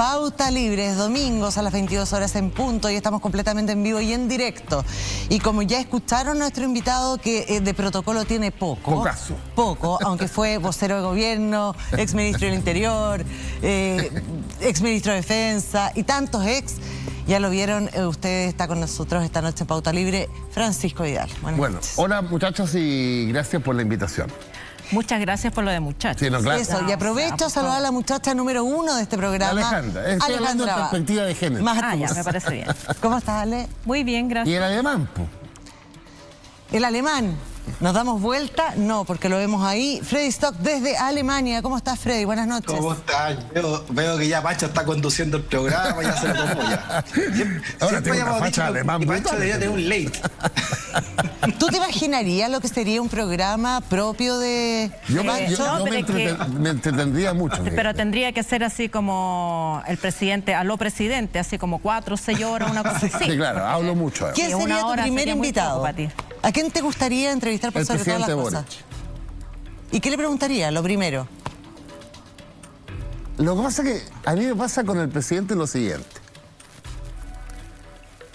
Pauta Libre, es domingos a las 22 horas en punto y estamos completamente en vivo y en directo. Y como ya escucharon, nuestro invitado que de protocolo tiene poco. Pocaso. Poco, aunque fue vocero de gobierno, exministro del Interior, exministro de Defensa y tantos ex. Ya lo vieron, usted está con nosotros esta noche en Pauta Libre, Francisco Vidal. Bueno, hola muchachos y gracias por la invitación. Muchas gracias por lo de muchachos. Sí, no, claro. Eso, y aprovecho a saludar a la muchacha número 1 de este programa. Alejandra, estoy hablando de perspectiva de género. Ya, me parece bien. ¿Cómo estás, Ale? Muy bien, gracias. ¿Y el alemán, po? El alemán. ¿Nos damos vuelta? No, porque lo vemos ahí. Freddy Stock desde Alemania. ¿Cómo estás, Freddy? Buenas noches. ¿Cómo estás? Veo que ya Pacho está conduciendo el programa, ya se lo tomó ya. Ahora tengo una facha alemán. Y Pacho debería tener un late. ¿Tú te imaginarías lo que sería un programa propio de Pacho? Me entretendría mucho. Pero tendría que ser así como el presidente, a lo presidente, así como 4 o 6 horas, una cosa así. Sí, claro, hablo mucho. ¿Quién Sí, sería tu hora primer sería muy invitado? poco para ti. ¿A quién te gustaría entrevistar por El sobre todas las presidente cosas? Boric. ¿Y qué le preguntaría, lo primero? Lo que pasa es que a mí me pasa con el presidente lo siguiente.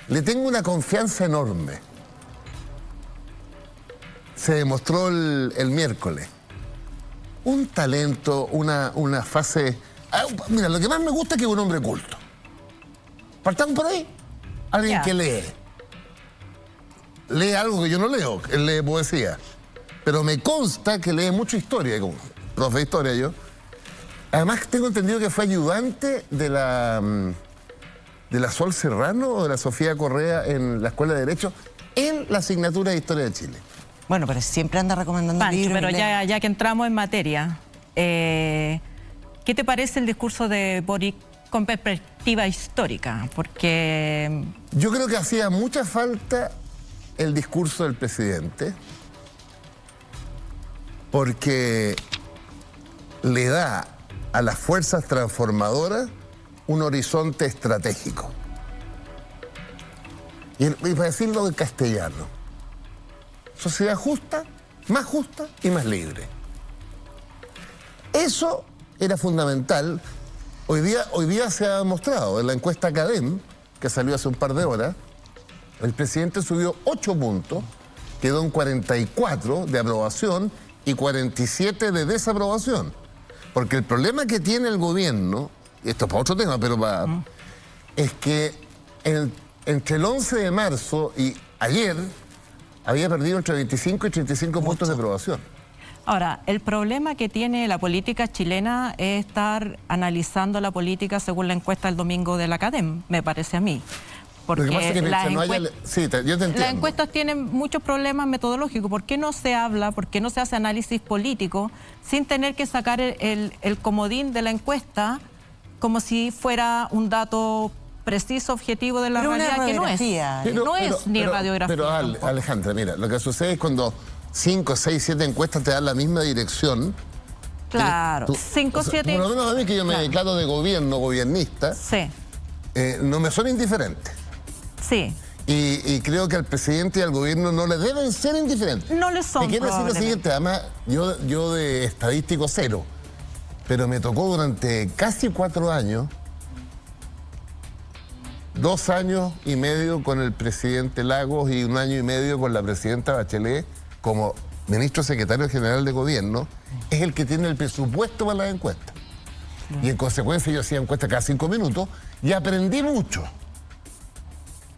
Le tengo una confianza enorme. Se demostró el miércoles. Un talento, una fase... Mira, lo que más me gusta es que es un hombre culto. Partamos por ahí. Alguien que lee. Lee algo que yo no leo, él lee poesía. Pero me consta que lee mucha historia, como profe de historia yo. Además tengo entendido que fue ayudante de la Sol Serrano o de la Sofía Correa en la Escuela de Derecho en la asignatura de Historia de Chile. Bueno, pero siempre anda recomendando Pancho, libros. pero ya que entramos en materia, ¿qué te parece el discurso de Boric con perspectiva histórica? Porque... Yo creo que hacía mucha falta el discurso del presidente porque le da a las fuerzas transformadoras un horizonte estratégico. Y para decirlo en castellano, sociedad justa y más libre. Eso era fundamental. Hoy día se ha demostrado en la encuesta Cadem, que salió hace un par de horas, el presidente subió 8 puntos, quedó en 44 de aprobación y 47 de desaprobación. Porque el problema que tiene el gobierno, y esto es para otro tema, pero es que entre el 11 de marzo y ayer había perdido entre 25 y 35 puntos de aprobación. Ahora, el problema que tiene la política chilena es estar analizando la política según la encuesta del domingo de la CADEM, me parece a mí. Porque las encuestas tienen muchos problemas metodológicos. ¿Por qué no se habla, por qué no se hace análisis político sin tener que sacar el comodín de la encuesta como si fuera un dato preciso, objetivo de la realidad, que no es? No es ni radiografía. Pero Alejandra, mira, lo que sucede es cuando 5, 6, 7 encuestas te dan la misma dirección. Claro, 5, 7... Por lo menos a mí que yo me declaro de gobierno, gobernista, sí. No me son indiferentes. Sí. Y creo que al presidente y al gobierno no le deben ser indiferentes. No le son. Te quiero decir lo siguiente, además, yo de estadístico 0, pero me tocó durante casi 4 años, 2 años y medio con el presidente Lagos y 1 año y medio con la presidenta Bachelet como ministro secretario general de gobierno, es el que tiene el presupuesto para las encuestas. Y en consecuencia yo hacía encuestas cada 5 minutos y aprendí mucho.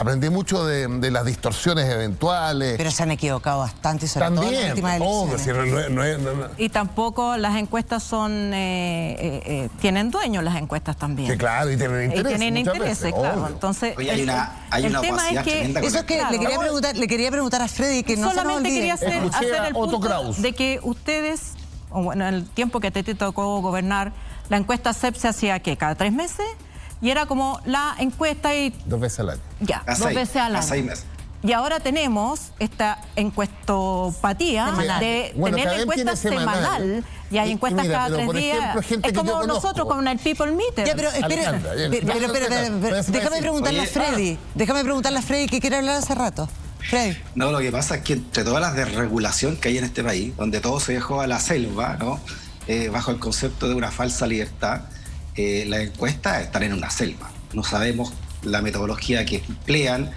Aprendí mucho de las distorsiones eventuales. Pero se han equivocado bastante, sobre todo en las últimas elecciones. Y tampoco las encuestas son... tienen dueños las encuestas también. Sí, claro, y tienen intereses. Tienen intereses, claro. Entonces, oye, hay una tema es que... Eso es que le quería preguntar a Freddy, que no solamente quería hacer el punto Kraus de que ustedes, bueno, en el tiempo que te tocó gobernar, la encuesta CEP se hacía, ¿qué? ¿Cada 3 meses? Y era como la encuesta y... 2 veces al año. Ya, 2 veces al año. 6 meses. Y ahora tenemos esta encuestopatía de tener la encuesta semanal. Y hay encuestas cada 3 días. Es como nosotros con el People Meter. Ya, pero déjame preguntarle a Freddy. Déjame preguntarle a Freddy que quiere hablar hace rato. Freddy. No, lo que pasa es que entre todas las desregulación que hay en este país, donde todo se dejó a la selva, ¿no? Bajo el concepto de una falsa libertad, las encuestas están en una selva. No sabemos la metodología que emplean,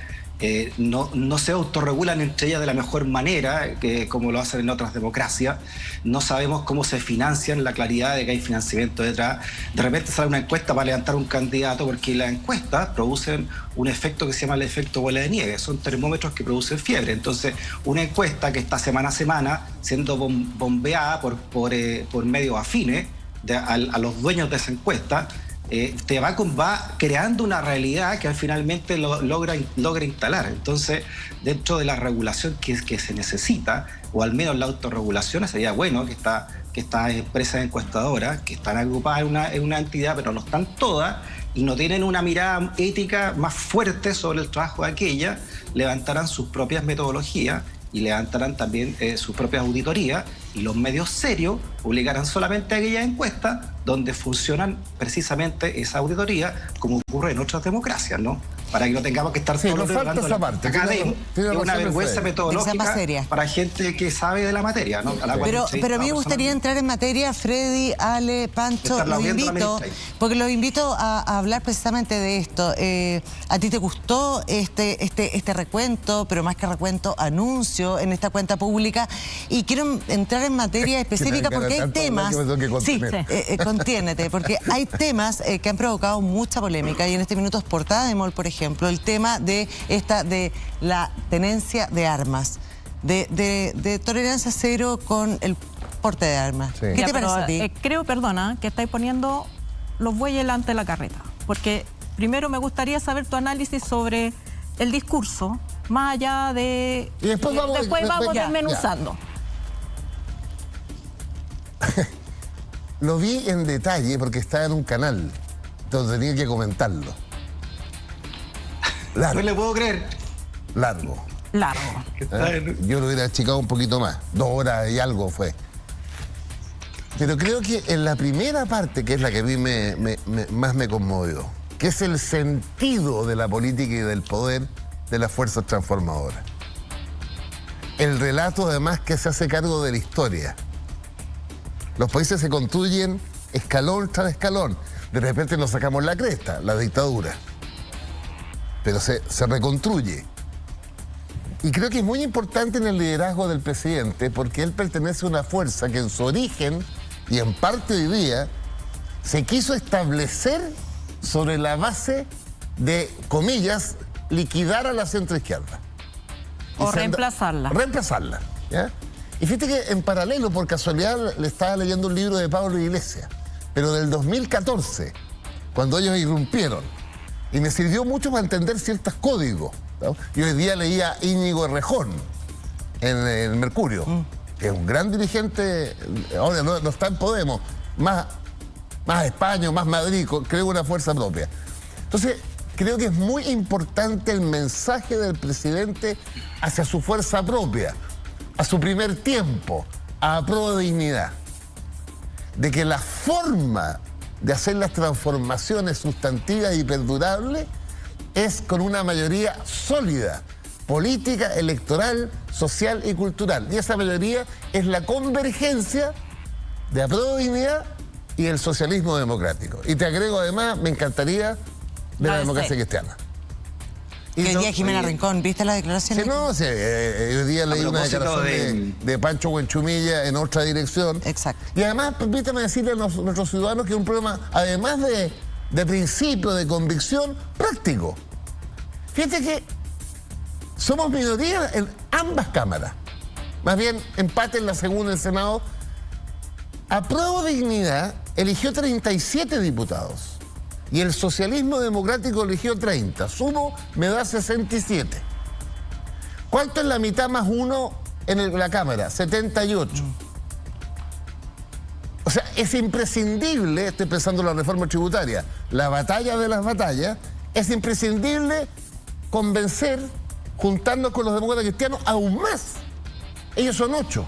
no se autorregulan entre ellas de la mejor manera, como lo hacen en otras democracias. No sabemos cómo se financian, la claridad de que hay financiamiento detrás. De repente sale una encuesta para levantar un candidato, porque las encuestas producen un efecto que se llama el efecto bola de nieve. Son termómetros que producen fiebre. Entonces, una encuesta que está semana a semana siendo bombeada por medios afines a los dueños de esa encuesta, te va creando una realidad que finalmente logra instalar. Entonces, dentro de la regulación que se necesita, o al menos la autorregulación, sería bueno que estas empresas encuestadoras, que están agrupadas en una entidad, pero no están todas, y no tienen una mirada ética más fuerte sobre el trabajo de aquellas, levantaran sus propias metodologías y levantarán también sus propias auditorías, y los medios serios publicarán solamente aquellas encuestas donde funcionan precisamente esa auditoría, como ocurre en otras democracias, ¿no? Para que no tengamos que estar todos hablando esa parte. Es una vergüenza metodológica para gente que sabe de la materia, ¿no? Pero a mí me gustaría entrar en materia, Freddy, Ale, Pancho, porque los invito a hablar precisamente de esto. ¿A ti te gustó este recuento, pero más que recuento, anuncio en esta cuenta pública? Y quiero entrar en materia específica porque hay temas... Sí, contiénete, porque hay temas que han provocado mucha polémica, y en este minuto es portada de MOL, por ejemplo, el tema de la tenencia de armas, de tolerancia cero con el porte de armas. Sí. ¿Qué te parece a ti? Creo, perdona, que estáis poniendo los bueyes delante de la carreta, porque primero me gustaría saber tu análisis sobre el discurso, más allá de... Y después vamos desmenuzando. Lo vi en detalle porque estaba en un canal donde tenía que comentarlo. Largo. No le puedo creer. Largo. Yo lo hubiera achicado un poquito más. 2 horas y algo fue. Pero creo que en la primera parte, que es la que a mí más me conmovió, que es el sentido de la política y del poder de las fuerzas transformadoras. El relato, además, que se hace cargo de la historia. Los países se construyen escalón tras escalón. De repente nos sacamos la cresta, la dictadura. Pero se reconstruye. Y creo que es muy importante en el liderazgo del presidente, porque él pertenece a una fuerza que en su origen, y en parte hoy día, se quiso establecer sobre la base de, comillas, liquidar a la centroizquierda. O reemplazarla. Reemplazarla, ¿ya? Y fíjate que en paralelo, por casualidad, le estaba leyendo un libro de Pablo Iglesias, pero del 2014, cuando ellos irrumpieron, y me sirvió mucho para entender ciertos códigos, ¿no? Y hoy día leía a Íñigo Errejón en el Mercurio, que es un gran dirigente, ahora no está en Podemos, más España, más Madrid, creo una fuerza propia. Entonces, creo que es muy importante el mensaje del presidente hacia su fuerza propia, a su primer tiempo, a Prueba de Dignidad, de que la forma de hacer las transformaciones sustantivas y perdurables es con una mayoría sólida, política, electoral, social y cultural. Y esa mayoría es la convergencia de Apruebo Dignidad y el socialismo democrático. Y te agrego además, me encantaría de la democracia cristiana. Y hoy día Jimena Rincón, ¿viste la declaración? Sí, hoy día leí una declaración de Pancho Buenchumilla en otra dirección. Exacto. Y además, permítame decirle a nuestros ciudadanos que es un problema, además de principio, de convicción, práctico. Fíjate que somos minoría en ambas cámaras. Más bien, empate en la segunda del Senado. Apruebo Dignidad eligió 37 diputados. Y el socialismo democrático eligió 30. Sumo, me da 67. ¿Cuánto es la mitad más 1 en la Cámara? 78. O sea, es imprescindible, estoy pensando en la reforma tributaria, la batalla de las batallas, es imprescindible convencer, juntarnos con los demócratas cristianos aún más. Ellos son 8.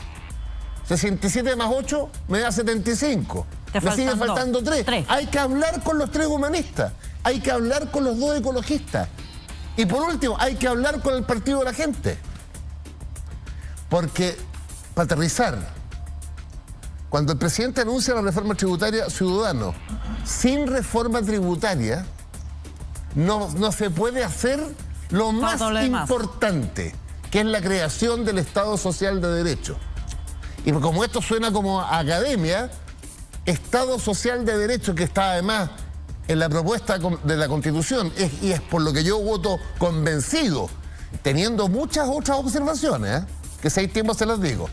67 más 8 me da 75. Me sigue faltando 3. Hay que hablar con los 3 humanistas. Hay que hablar con los 2 ecologistas. Y por último, hay que hablar con el Partido de la Gente. Porque, para aterrizar, Cuando el presidente anuncia la reforma tributaria, ciudadano, sin reforma tributaria no se puede hacer lo más importante, que es la creación del Estado Social de Derecho. Y como esto suena como academia, Estado Social de Derecho, que está además en la propuesta de la Constitución, y es por lo que yo voto convencido, teniendo muchas otras observaciones, que si hay tiempo se las digo.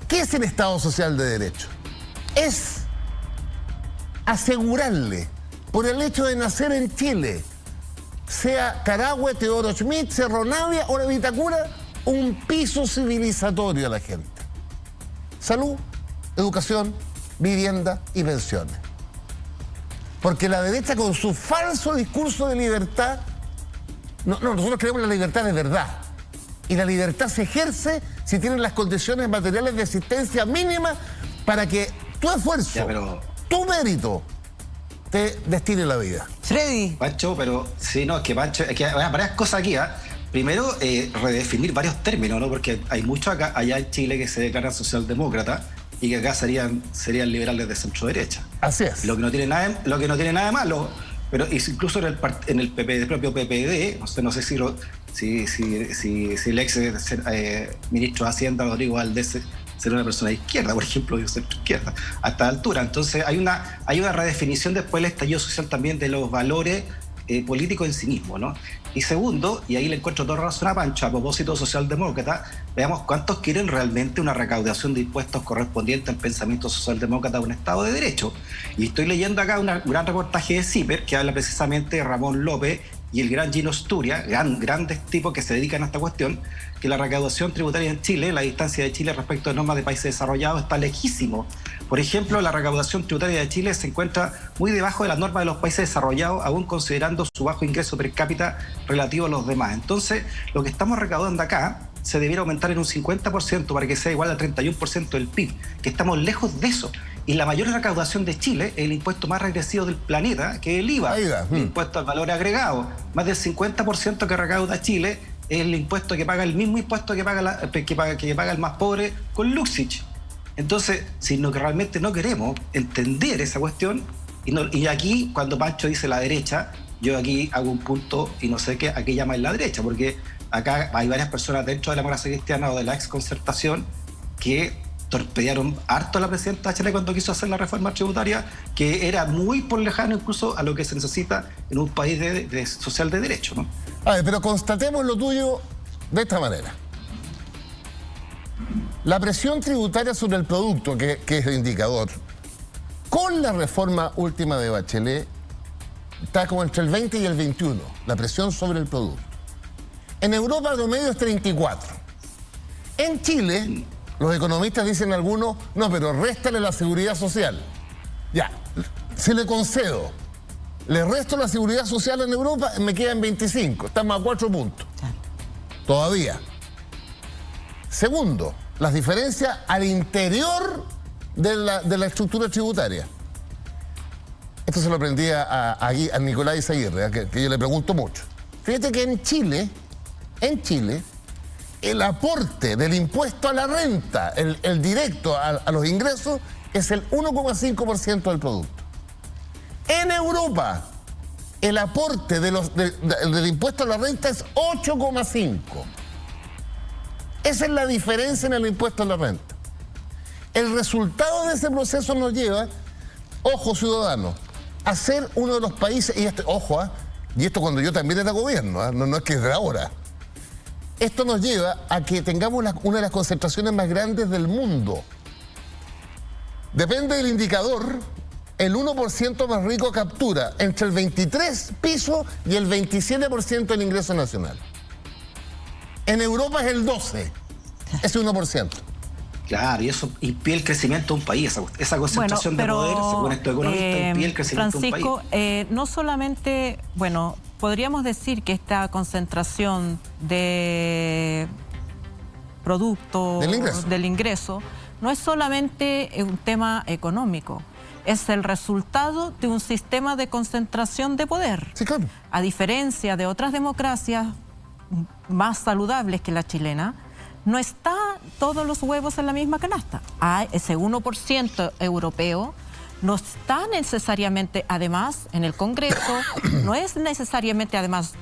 ¿Qué es el Estado Social de Derecho? Es asegurarle, por el hecho de nacer en Chile, sea Carahue, Teodoro Schmidt, Cerro Navia o la Vitacura, un piso civilizatorio a la gente. Salud, educación, vivienda y pensiones. Porque la derecha, con su falso discurso de libertad, nosotros creemos en la libertad de verdad. Y la libertad se ejerce si tienen las condiciones materiales de existencia mínima para que tu esfuerzo, tu mérito, te destine la vida. Freddy. Pancho, pero sí, no, es que Pancho, hay varias cosas aquí, Primero, redefinir varios términos, ¿no? Porque hay muchos allá en Chile que se declaran socialdemócratas y que acá serían liberales de centro derecha. Así es. Lo que no tiene nada de malo, pero incluso en el propio PPD, no sé si el ex ministro de Hacienda, Rodrigo Valdés, ser una persona de izquierda, por ejemplo, de centro izquierda, a esta altura. Entonces hay una redefinición después del estallido social también de los valores políticos en sí mismos, ¿no? Y segundo, y ahí le encuentro toda razón a Pancho, a propósito socialdemócrata, veamos cuántos quieren realmente una recaudación de impuestos correspondiente al pensamiento socialdemócrata de un Estado de Derecho. Y estoy leyendo acá un gran reportaje de CIPER que habla precisamente de Ramón López y el gran Gino Sturia, grandes tipos que se dedican a esta cuestión, que la recaudación tributaria en Chile, la distancia de Chile respecto a normas de países desarrollados está lejísimo. Por ejemplo, la recaudación tributaria de Chile se encuentra muy debajo de las normas de los países desarrollados, aún considerando su bajo ingreso per cápita relativo a los demás. Entonces, lo que estamos recaudando acá se debiera aumentar en un 50% para que sea igual al 31% del PIB, que estamos lejos de eso. Y la mayor recaudación de Chile es el impuesto más regresivo del planeta, que es el IVA, el impuesto al valor agregado. Más del 50% que recauda Chile es el impuesto que paga, el mismo impuesto que paga el más pobre con Luxich. Entonces, si realmente no queremos entender esa cuestión, y aquí cuando Pancho dice la derecha, yo aquí hago un punto y no sé a qué llaman la derecha, porque acá hay varias personas dentro de la democracia cristiana o de la exconcertación que torpedearon harto a la presidenta Bachelet cuando quiso hacer la reforma tributaria, que era muy por lejano incluso a lo que se necesita en un país social de derecho, ¿no? A ver, pero constatemos lo tuyo de esta manera. La presión tributaria sobre el producto, que es el indicador, con la reforma última de Bachelet, está como entre el 20 y el 21, la presión sobre el producto. En Europa el promedio es 34. En Chile, los economistas dicen algunos, no, pero réstale la seguridad social. Ya, si le concedo, le resto la seguridad social en Europa, me quedan 25, estamos a 4 puntos. Todavía. Segundo, las diferencias al interior de la estructura tributaria. Esto se lo aprendí a Nicolás Aguirre, que yo le pregunto mucho. Fíjate que en Chile, el aporte del impuesto a la renta, el directo a los ingresos, es el 1,5% del producto. En Europa, el aporte del impuesto a la renta es 8,5%. Esa es la diferencia en el impuesto a la renta. El resultado de ese proceso nos lleva, ojo ciudadanos, a ser uno de los países, y esto cuando yo también era gobierno, no es que es de ahora. Esto nos lleva a que tengamos una de las concentraciones más grandes del mundo. Depende del indicador, el 1% más rico captura entre el 23 pisos y el 27% del ingreso nacional. En Europa es el 12%, ese 1%. Claro, y eso impide el crecimiento de un país, esa concentración de poder, según estos economistas, impide el crecimiento de un país. Francisco, no solamente, podríamos decir que esta concentración de producto del ingreso no es solamente un tema económico, es el resultado de un sistema de concentración de poder. Sí, claro. A diferencia de otras democracias más saludables que la chilena, no está todos los huevos en la misma canasta. Ese 1% europeo no está necesariamente, además, en el Congreso, no es necesariamente, además,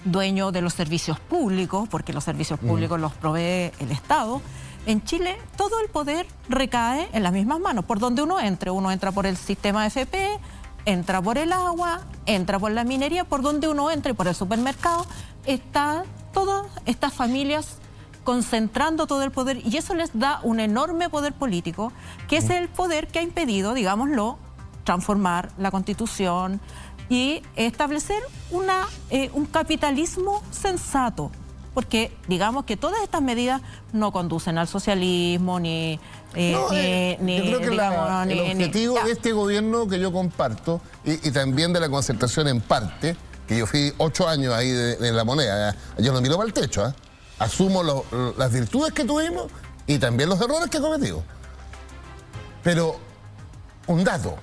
dueño de los servicios públicos, porque los servicios públicos los provee el Estado. En Chile, todo el poder recae en las mismas manos. Por donde uno entra por el sistema AFP, entra por el agua, entra por la minería, por donde uno entre, por el supermercado, está todas estas familias concentrando todo el poder, y eso les da un enorme poder político, que es el poder que ha impedido, digámoslo, transformar la Constitución y establecer un capitalismo sensato. Porque digamos que todas estas medidas no conducen al socialismo, yo creo que el objetivo de este gobierno que yo comparto, y también de la concertación en parte, que yo fui 8 años ahí en La Moneda, yo no miro para el techo, asumo las virtudes que tuvimos y también los errores que cometimos. Pero un dato,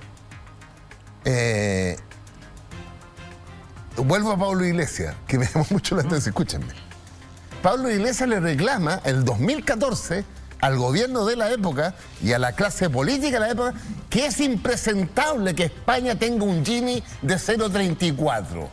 vuelvo a Pablo Iglesias, que me llamó mucho la atención, escúchenme. Pablo Iglesias le reclama el 2014 al gobierno de la época y a la clase política de la época que es impresentable que España tenga un Gini de 0,34.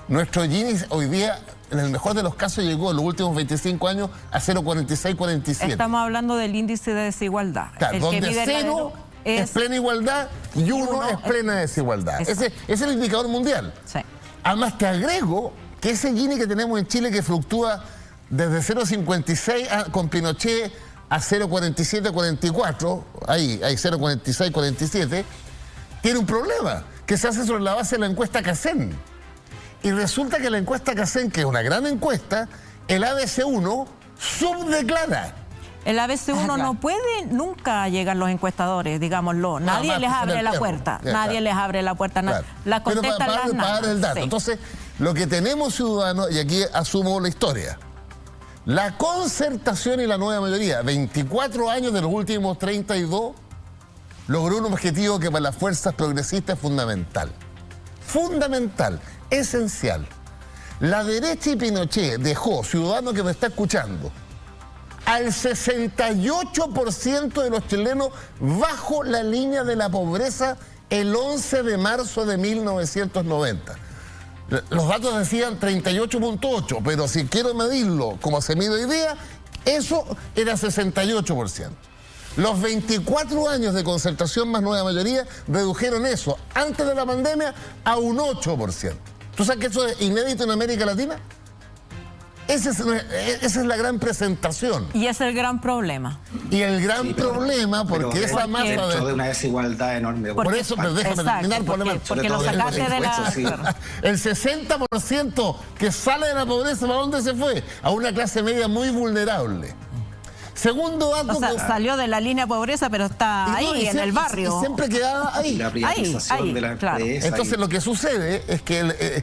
Nuestro Gini hoy día, en el mejor de los casos, llegó en los últimos 25 años a 0,46, 47. Estamos hablando del índice de desigualdad. Claro, donde 0 es plena igualdad y 1 es plena desigualdad. Ese es el indicador mundial. Sí. Además, te agrego que ese Gini que tenemos en Chile, que fluctúa desde 0,56 con Pinochet a 0,47, 44, ahí 0,46, 47, tiene un problema, que se hace sobre la base de la encuesta CACEN. Y resulta que la encuesta CACEN, que es una gran encuesta, el ABC1 subdeclara. El ABC1 no puede nunca llegar los encuestadores, digámoslo. Nadie les abre la puerta. Nadie les abre la puerta. La contestan las nada. Para el dato. Sí. Entonces, lo que tenemos, ciudadanos, y aquí asumo la historia, la concertación y la nueva mayoría, 24 años de los últimos 32, logró un objetivo que para las fuerzas progresistas es fundamental. Fundamental, esencial. La derecha y Pinochet dejó, ciudadano que me está escuchando, al 68% de los chilenos bajo la línea de la pobreza el 11 de marzo de 1990. Los datos decían 38,8, pero si quiero medirlo como se mide hoy día, eso era 68%. Los 24 años de concertación más nueva mayoría redujeron eso, antes de la pandemia, a un 8%. ¿Tú sabes que eso es inédito en América Latina? Esa es la gran presentación. Y es el gran problema. Y el gran problema, porque esa masa de una desigualdad enorme. Por eso, pero déjame terminar. Porque lo sacaste de la... El 60% que sale de la pobreza, ¿para dónde se fue? A una clase media muy vulnerable. Segundo dato... O sea, salió de la línea de pobreza, pero está ahí, en el barrio. Y siempre quedaba ahí. La privatización de la empresa. Entonces, lo que sucede es que...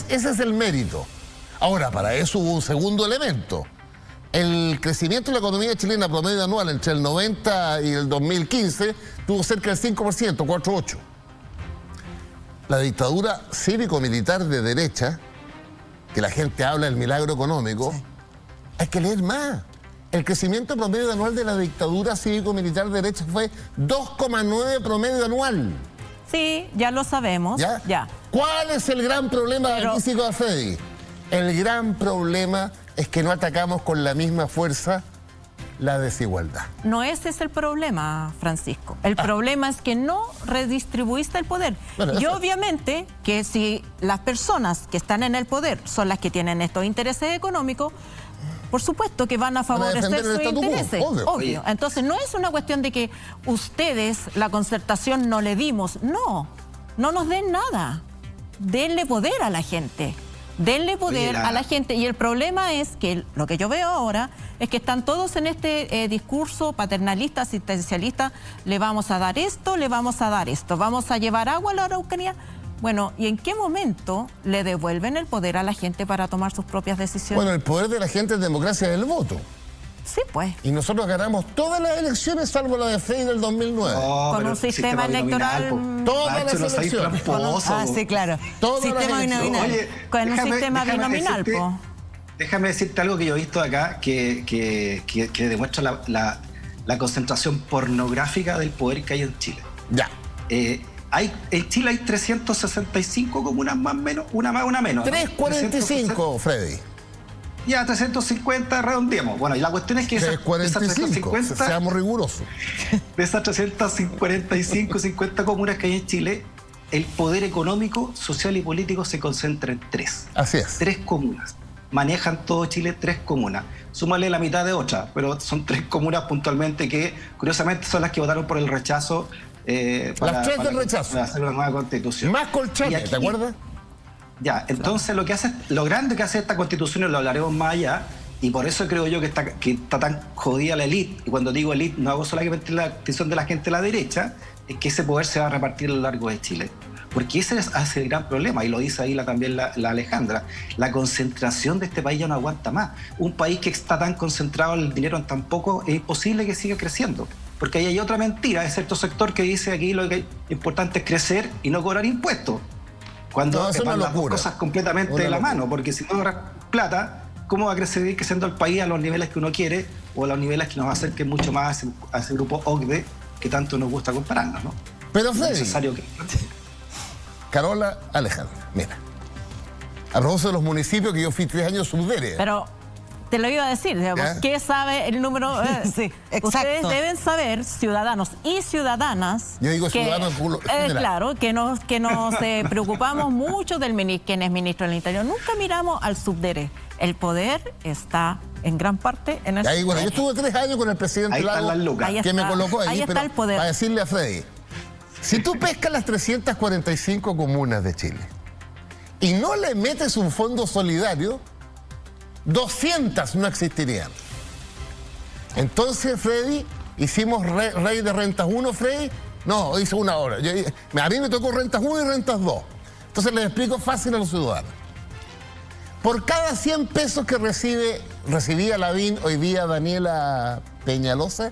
ese es el mérito. Ahora, para eso hubo un segundo elemento. El crecimiento de la economía chilena promedio anual entre el 90 y el 2015 tuvo cerca del 5%, 4,8%. La dictadura cívico-militar de derecha, que la gente habla del milagro económico, sí, hay que leer más. El crecimiento promedio anual de la dictadura cívico-militar de derecha fue 2,9 promedio anual. Sí, ya lo sabemos. ¿Ya? ¿Cuál es el gran problema del físico de Freddy? El gran problema es que no atacamos con la misma fuerza la desigualdad. No ese es el problema, Francisco. El problema es que no redistribuiste el poder. Bueno, y obviamente que si las personas que están en el poder son las que tienen estos intereses económicos, por supuesto que van a favorecer sus intereses. Obvio. Entonces no es una cuestión de que ustedes, la concertación, no le dimos. No nos den nada. Denle poder a la gente. Denle poder a la gente. Y el problema es que lo que yo veo ahora es que están todos en este discurso paternalista, asistencialista. Le vamos a dar esto, le vamos a dar esto. Vamos a llevar agua a la Araucanía. Bueno, ¿y en qué momento le devuelven el poder a la gente para tomar sus propias decisiones? Bueno, el poder de la gente es democracia del voto. Sí, pues. Y nosotros ganamos todas las elecciones, salvo la de Frey del 2009. Con un sistema electoral... Todas las elecciones. Sí, claro. Sistema binominal. Con un sistema binominal, po. Déjame decirte algo que yo he visto acá que demuestra la concentración pornográfica del poder que hay en Chile. Ya. En Chile hay 365 comunas más o menos, una más, una menos. 345, ¿no? Freddy. Ya, 350 redondeamos. Bueno, y la cuestión es que esas 350, seamos rigurosos. De esas 345, 50 comunas que hay en Chile, el poder económico, social y político se concentra en 3. Así es. 3 comunas. Manejan todo Chile 3 comunas. Súmale la mitad de otras, pero son 3 comunas puntualmente que, curiosamente, son las que votaron por el rechazo. Las 3 del rechazo. Para hacer una nueva constitución. Más Colchane, ¿te acuerdas? Ya, entonces lo grande que hace esta constitución, y lo hablaremos más allá, y por eso creo yo que está tan jodida la élite, y cuando digo élite no hago solamente la atención de la gente de la derecha, es que ese poder se va a repartir a lo largo de Chile. Porque ese es el gran problema, y lo dice ahí también la Alejandra. La concentración de este país ya no aguanta más. Un país que está tan concentrado el dinero en tan poco, es imposible que siga creciendo. Porque ahí hay otra mentira de cierto sector que dice aquí lo que es importante es crecer y no cobrar impuestos. Cuando van las dos cosas completamente de la mano, porque si no ahorras plata, ¿cómo va a seguir creciendo el país a los niveles que uno quiere o a los niveles que nos acerquen mucho más a ese grupo OCDE que tanto nos gusta compararnos, ¿no? Pero Freddy, es necesario que... Carola, Alejandra, mira, a propósito de los municipios que yo fui 3 años subdere. Pero te lo iba a decir, digamos, ¿qué sabe el número? Sí, exacto. Ustedes deben saber, ciudadanos y ciudadanas. Yo digo ciudadanos claro, que nos preocupamos mucho del quien es ministro del Interior. Nunca miramos al subdere. El poder está en gran parte en el subdere. Bueno, yo estuve 3 años con el presidente Lago, que me colocó ahí está el poder. Para decirle a Freddy, si tú pescas las 345 comunas de Chile y no le metes un fondo solidario, 200 no existirían. Entonces, Freddy, hicimos Rey de Rentas 1, Freddy. No, hice una hora. A mí me tocó Rentas 1 y Rentas 2. Entonces les explico fácil a los ciudadanos. Por cada 100 pesos que recibía Lavín, hoy día Daniela Peñalosa,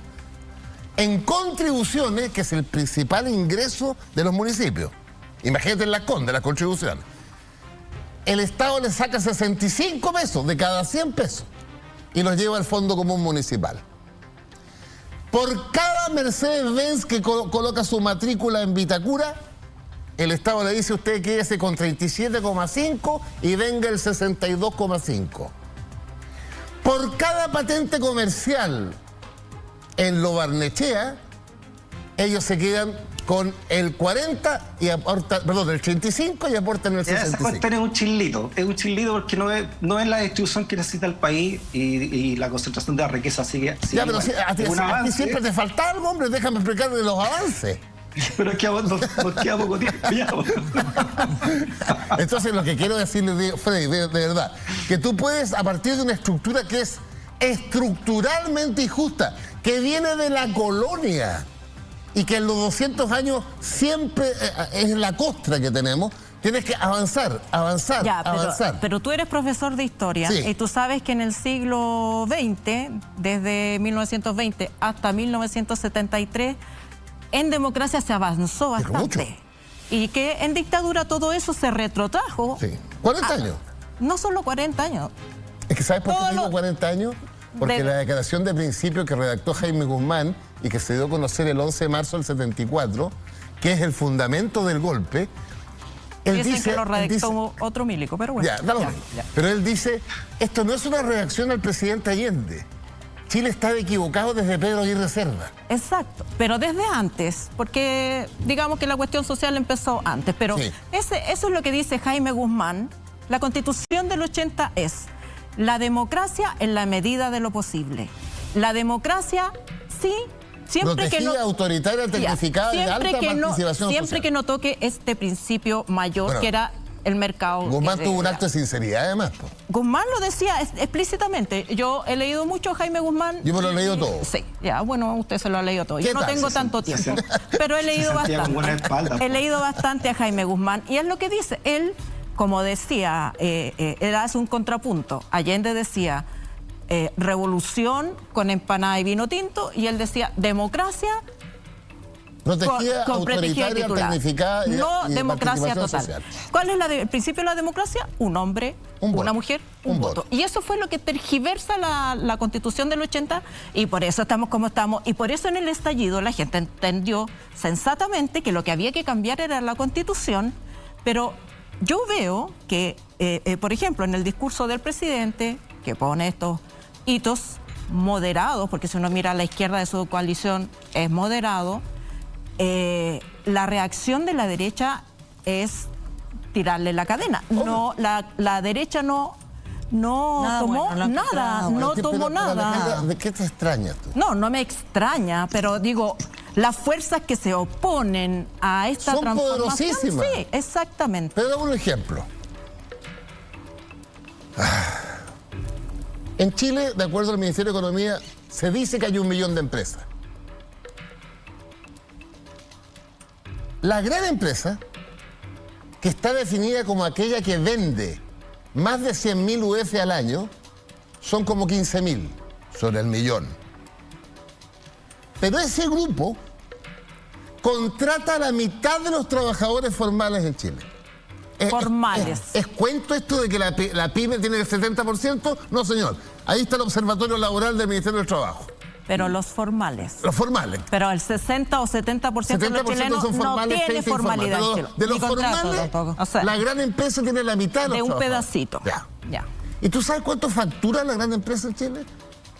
en contribuciones, que es el principal ingreso de los municipios. Imagínate en las contribuciones. El Estado le saca 65 pesos de cada 100 pesos y los lleva al Fondo Común Municipal. Por cada Mercedes-Benz que coloca su matrícula en Vitacura, el Estado le dice: usted quédese con 37,5 y venga el 62,5. Por cada patente comercial en Lo Barnechea, ellos se quedan con el 40 y aportan, perdón, el 35 y aportan el 65. Esa cuestión es un chilito porque no es la distribución que necesita el país y la concentración de la riqueza sigue ya, pero a ti siempre te falta algo, hombre, déjame explicarle los avances. Pero es que nos queda poco tiempo ya. Entonces lo que quiero decirle, Freddy, de verdad, que tú puedes, a partir de una estructura que es estructuralmente injusta, que viene de la colonia, y que en los 200 años siempre es la costra que tenemos, tienes que avanzar. Pero tú eres profesor de historia, sí, y tú sabes que en el siglo XX, desde 1920 hasta 1973, en democracia se avanzó bastante. Y que en dictadura todo eso se retrotrajo. Sí. 40 años. No solo 40 años. Es que ¿sabes por qué digo 40 años? Porque la declaración de principio que redactó Jaime Guzmán y que se dio a conocer el 11 de marzo del 74, que es el fundamento del golpe, él dice... que lo redactó otro milico, pero bueno. Ya. Pero él dice, esto no es una reacción al presidente Allende. Chile estaba equivocado desde Pedro Aguirre Cerda. Exacto, pero desde antes, porque digamos que la cuestión social empezó antes, pero sí, eso es lo que dice Jaime Guzmán. La Constitución del 80 es la democracia en la medida de lo posible. La democracia, sí, siempre que no... autoritaria, tecnificada, de alta participación social. Siempre que no toque este principio mayor, que era el mercado. Guzmán tuvo un acto de sinceridad, además. Guzmán lo decía explícitamente. Yo he leído mucho a Jaime Guzmán. Yo me lo he leído todo. Sí, ya, bueno, usted se lo ha leído todo. Yo no tengo tanto tiempo, pero he leído bastante. He leído bastante a Jaime Guzmán. Y es lo que dice. Él, como decía, él hace un contrapunto. Allende decía revolución con empanada y vino tinto, y él decía democracia Protegida, autoritaria, tecnificada no y democracia total. Social. ¿Cuál es el principio de la democracia? Un hombre, una mujer, un voto. Y eso fue lo que tergiversa la Constitución del 80 y por eso estamos como estamos. Y por eso en el estallido la gente entendió sensatamente que lo que había que cambiar era la Constitución, pero yo veo que, por ejemplo, en el discurso del presidente, que pone estos hitos moderados, porque si uno mira a la izquierda de su coalición es moderado, la reacción de la derecha es tirarle la cadena. No, la derecha no tomó nada. ¿De qué te extrañas tú? No me extraña, pero digo, las fuerzas que se oponen a esta son transformación... poderosísimas. Sí, exactamente. Pero dame un ejemplo. En Chile, de acuerdo al Ministerio de Economía, se dice que hay 1 millón de empresas. La gran empresa, que está definida como aquella que vende más de 100.000 UF al año, son como 15.000 sobre el millón. Pero ese grupo contrata a la mitad de los trabajadores formales en Chile. Formales. ¿Es cuento esto de que la pyme tiene el 70%? No, señor. Ahí está el Observatorio Laboral del Ministerio del Trabajo. Pero los formales. Los formales. Pero el 60 o 70% de los chilenos son formales, no tiene formalidad. De los formales, o sea, la gran empresa tiene la mitad de los un pedacito. Ya. ¿Y tú sabes cuánto factura la gran empresa en Chile?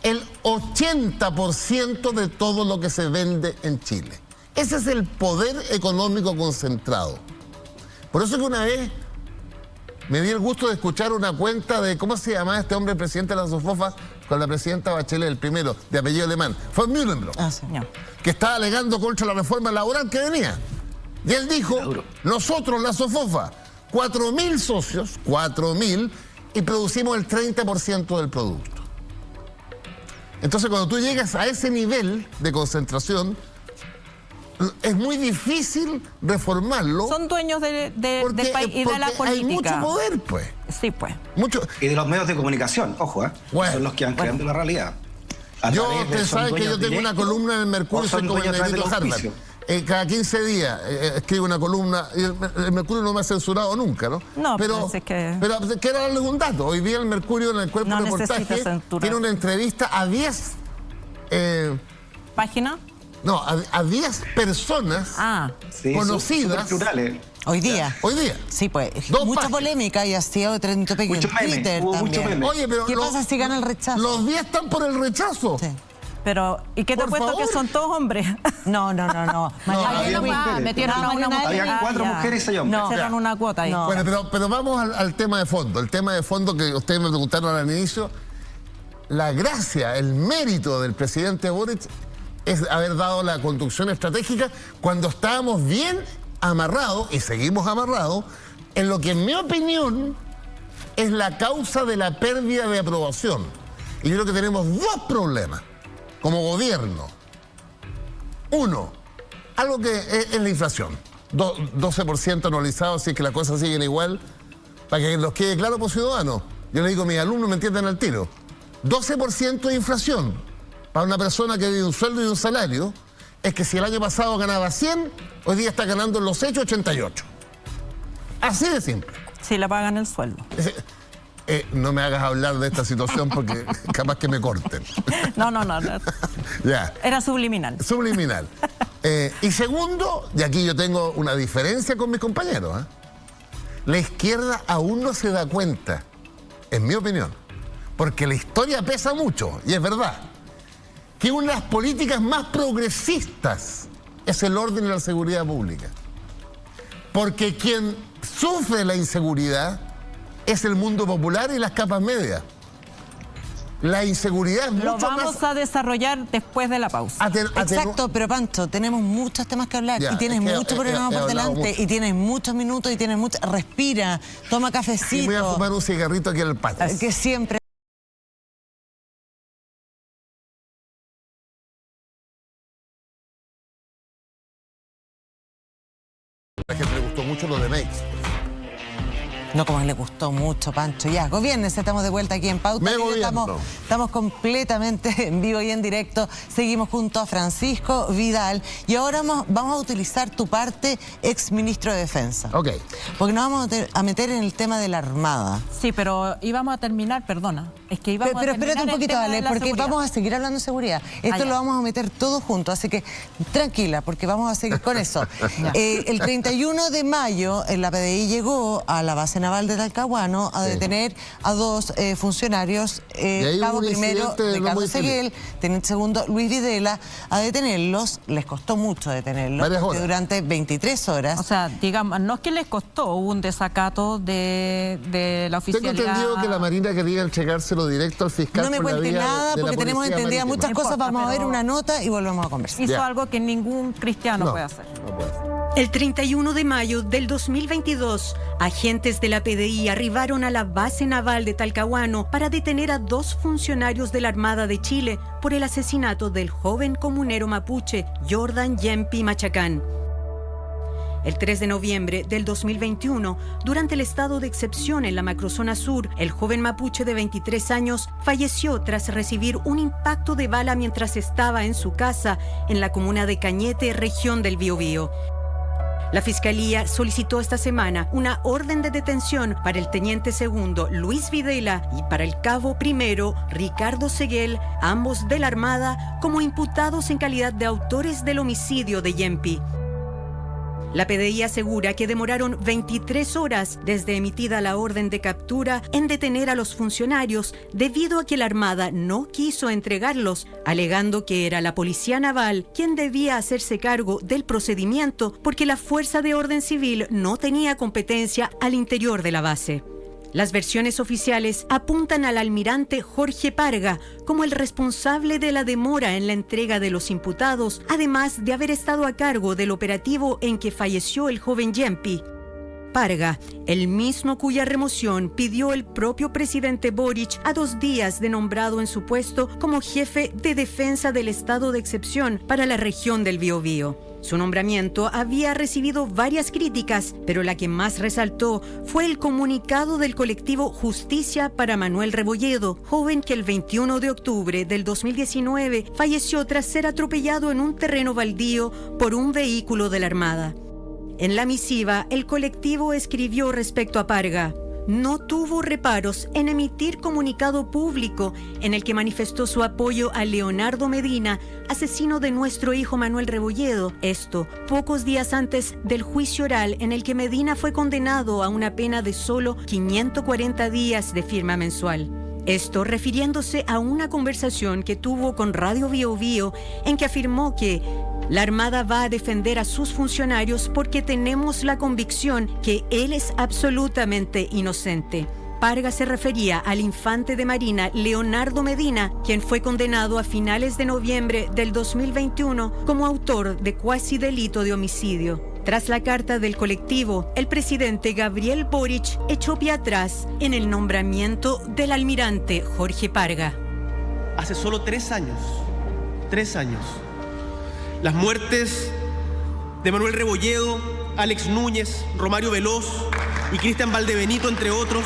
El 80% de todo lo que se vende en Chile. Ese es el poder económico concentrado. Por eso que una vez me di el gusto de escuchar una cuenta de, ¿cómo se llamaba este hombre, presidente de la SOFOFA, con la presidenta Bachelet, el primero, de apellido alemán? Fue Mühlenbrock, que estaba alegando contra la reforma laboral que venía. Y él dijo, nosotros, la SOFOFA, 4.000 socios, 4.000, y producimos el 30% del producto. Entonces, cuando tú llegas a ese nivel de concentración, es muy difícil reformarlo. Son dueños del país y de la política. Hay mucho poder, pues. Sí, pues. Mucho. Y de los medios de comunicación, ojo, son los que van creando la realidad. Usted sabe que yo tengo una columna en el Mercurio, soy como el negrito Harvard. Cada 15 días escribo una columna, y el Mercurio no me ha censurado nunca, ¿no? No, pero quiero darles un dato. Hoy día el Mercurio, en el cuerpo de reportaje, tiene una entrevista a 10... ¿Página? No, a 10 personas conocidas. Hoy día. Sí, pues. Mucha polémica y ha sido trending topic en Twitter también. Oye, pero ¿qué pasa si gana el rechazo? Los 10 están por el rechazo. Sí. Pero, ¿y qué te he puesto que son todos hombres? No. Metieron a una mujer. Había 4 mujeres y 6 hombres. Metieron una cuota ahí. Bueno, pero vamos al tema de fondo. El tema de fondo que ustedes me preguntaron al inicio. La gracia, el mérito del presidente Boric es haber dado la conducción estratégica cuando estábamos bien amarrados, y seguimos amarrados, en lo que en mi opinión es la causa de la pérdida de aprobación. Y yo creo que tenemos 2 problemas como gobierno. Uno, algo que es la inflación. 12% anualizado, si es que las cosas siguen igual, para que nos quede claro por ciudadanos. Yo le digo a mis alumnos, me entiendan al tiro. 12% de inflación para una persona que vive un sueldo y un salario es que si el año pasado ganaba 100, hoy día está ganando en los hechos 88. Así de simple. Si le pagan el sueldo. No me hagas hablar de esta situación porque capaz que me corten. No. Ya. Era subliminal. Y segundo, y aquí yo tengo una diferencia con mis compañeros, la izquierda aún no se da cuenta, en mi opinión, porque la historia pesa mucho, y es verdad, que una de las políticas más progresistas es el orden y la seguridad pública. Porque quien sufre la inseguridad es el mundo popular y las capas medias. La inseguridad es mucho más... Lo vamos a desarrollar después de la pausa. Exacto, pero Pancho, tenemos muchos temas que hablar y tienes mucho programa por delante y tienes muchos minutos y tienes mucho... Respira, toma cafecito. Y voy a fumar un cigarrito aquí en el patio. Que siempre... La gente le gustó mucho lo de Makes. No, como le gustó mucho, Pancho. Ya, gobiérnese, estamos de vuelta aquí en Pauta. Estamos completamente en vivo y en directo. Seguimos junto a Francisco Vidal. Y ahora vamos a utilizar tu parte, exministro de Defensa. Ok. Porque nos vamos a meter en el tema de la Armada. Sí, pero íbamos a terminar, perdona. Es que íbamos pero a terminar espérate un poquito, Ale, porque seguridad. vamos a seguir hablando de seguridad. Esto lo vamos a meter todos juntos, así que tranquila, porque vamos a seguir con eso. El 31 de mayo, la PDI llegó a la base naval de Talcahuano a detener a dos funcionarios, cabo primero Ricardo Seguel, teniente segundo Luis Videla, a detenerlos. Les costó mucho detenerlos, durante 23 horas. O sea, digamos, no es que les costó, hubo un desacato de la oficialidad. Tengo entendido que la Marina quería entregárselo directo al fiscal. No me cuente nada, porque tenemos entendidas muchas cosas. Vamos a ver una nota y volvemos a conversar. Hizo algo que ningún cristiano puede hacer. No puede hacer. El 31 de mayo del 2022, agentes de la PDI arribaron a la base naval de Talcahuano para detener a dos funcionarios de la Armada de Chile por el asesinato del joven comunero mapuche Jordan Yempi Machacán. El 3 de noviembre del 2021, durante el estado de excepción en la macrozona sur, el joven mapuche de 23 años falleció tras recibir un impacto de bala mientras estaba en su casa en la comuna de Cañete, región del Biobío. La Fiscalía solicitó esta semana una orden de detención para el teniente segundo Luis Videla y para el cabo primero Ricardo Seguel, ambos de la Armada, como imputados en calidad de autores del homicidio de Yempi. La PDI asegura que demoraron 23 horas desde emitida la orden de captura en detener a los funcionarios debido a que la Armada no quiso entregarlos, alegando que era la Policía Naval quien debía hacerse cargo del procedimiento porque la Fuerza de Orden Civil no tenía competencia al interior de la base. Las versiones oficiales apuntan al almirante Jorge Parga como el responsable de la demora en la entrega de los imputados, además de haber estado a cargo del operativo en que falleció el joven Yempi. Parga, el mismo cuya remoción pidió el propio presidente Boric a 2 días de nombrado en su puesto como jefe de defensa del estado de excepción para la región del Biobío. Su nombramiento había recibido varias críticas, pero la que más resaltó fue el comunicado del colectivo Justicia para Manuel Rebolledo, joven que el 21 de octubre del 2019 falleció tras ser atropellado en un terreno baldío por un vehículo de la Armada. En la misiva, el colectivo escribió respecto a Parga: no tuvo reparos en emitir comunicado público en el que manifestó su apoyo a Leonardo Medina, asesino de nuestro hijo Manuel Rebolledo. Esto, pocos días antes del juicio oral en el que Medina fue condenado a una pena de solo 540 días de firma mensual. Esto refiriéndose a una conversación que tuvo con Radio Biobío en que afirmó que la Armada va a defender a sus funcionarios porque tenemos la convicción que él es absolutamente inocente. Parga se refería al infante de Marina Leonardo Medina, quien fue condenado a finales de noviembre del 2021 como autor de cuasi delito de homicidio. Tras la carta del colectivo, el presidente Gabriel Boric echó pie atrás en el nombramiento del almirante Jorge Parga. Hace solo 3 años, las muertes de Manuel Rebolledo, Alex Núñez, Romario Veloz y Cristian Valdebenito, entre otros,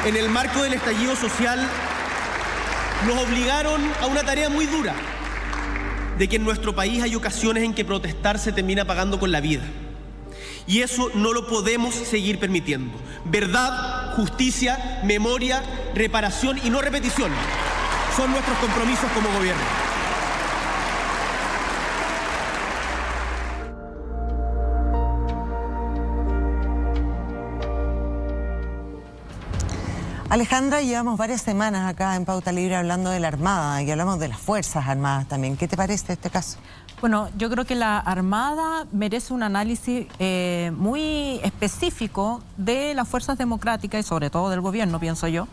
en el marco del estallido social, nos obligaron a una tarea muy dura, de que en nuestro país hay ocasiones en que protestar se termina pagando con la vida. Y eso no lo podemos seguir permitiendo. Verdad, justicia, memoria, reparación y no repetición son nuestros compromisos como gobierno. Alejandra, llevamos varias semanas acá en Pauta Libre hablando de la Armada y hablamos de las Fuerzas Armadas también. ¿Qué te parece este caso? Bueno, yo creo que la Armada merece un análisis muy específico de las fuerzas democráticas y sobre todo del gobierno, pienso yo,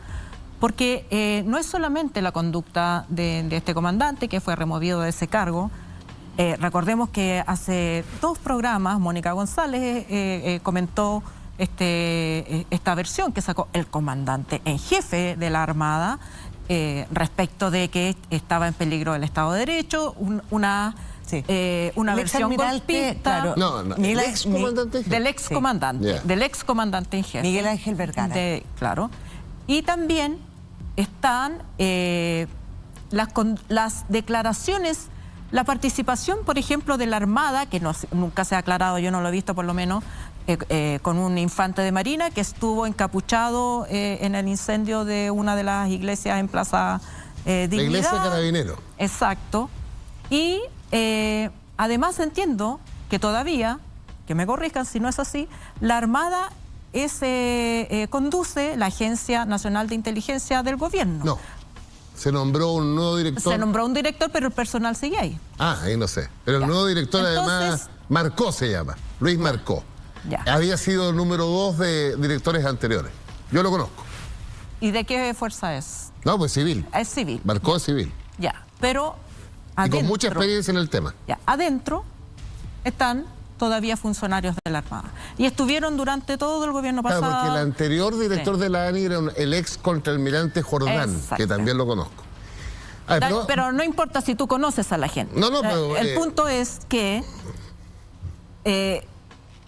porque no es solamente la conducta de este comandante que fue removido de ese cargo. Recordemos que hace 2 programas Mónica González comentó esta versión que sacó el comandante en jefe de la Armada respecto de que estaba en peligro el Estado de Derecho, una Sí. Una versión golpista. Claro, el excomandante en jefe. Del excomandante, del excomandante en jefe. Miguel Ángel Vergara. Claro. Y también están las declaraciones, la participación, por ejemplo, de la Armada, que nunca se ha aclarado, yo no lo he visto por lo menos, con un infante de Marina que estuvo encapuchado en el incendio de una de las iglesias en Plaza Dignidad. La iglesia Carabinero. Exacto. Y además entiendo que todavía, que me corrijan si no es así, la Armada conduce la Agencia Nacional de Inteligencia del Gobierno. No, se nombró un nuevo director. Se nombró un director, pero el personal sigue ahí. Ah, ahí no sé. Pero el nuevo director además, Marcó se llama, Luis Marcó. Ya. Había sido el número 2 de directores anteriores. Yo lo conozco. ¿Y de qué fuerza es? No, pues civil. Es civil. Marcó es civil. Ya, pero y con mucha experiencia en el tema. Ya, adentro están todavía funcionarios de la Armada. Y estuvieron durante todo el gobierno pasado. Claro, porque el anterior director de la ANI era el ex contraalmirante Jordán, que también lo conozco. Pero no importa si tú conoces a la gente. No, pero... El punto es que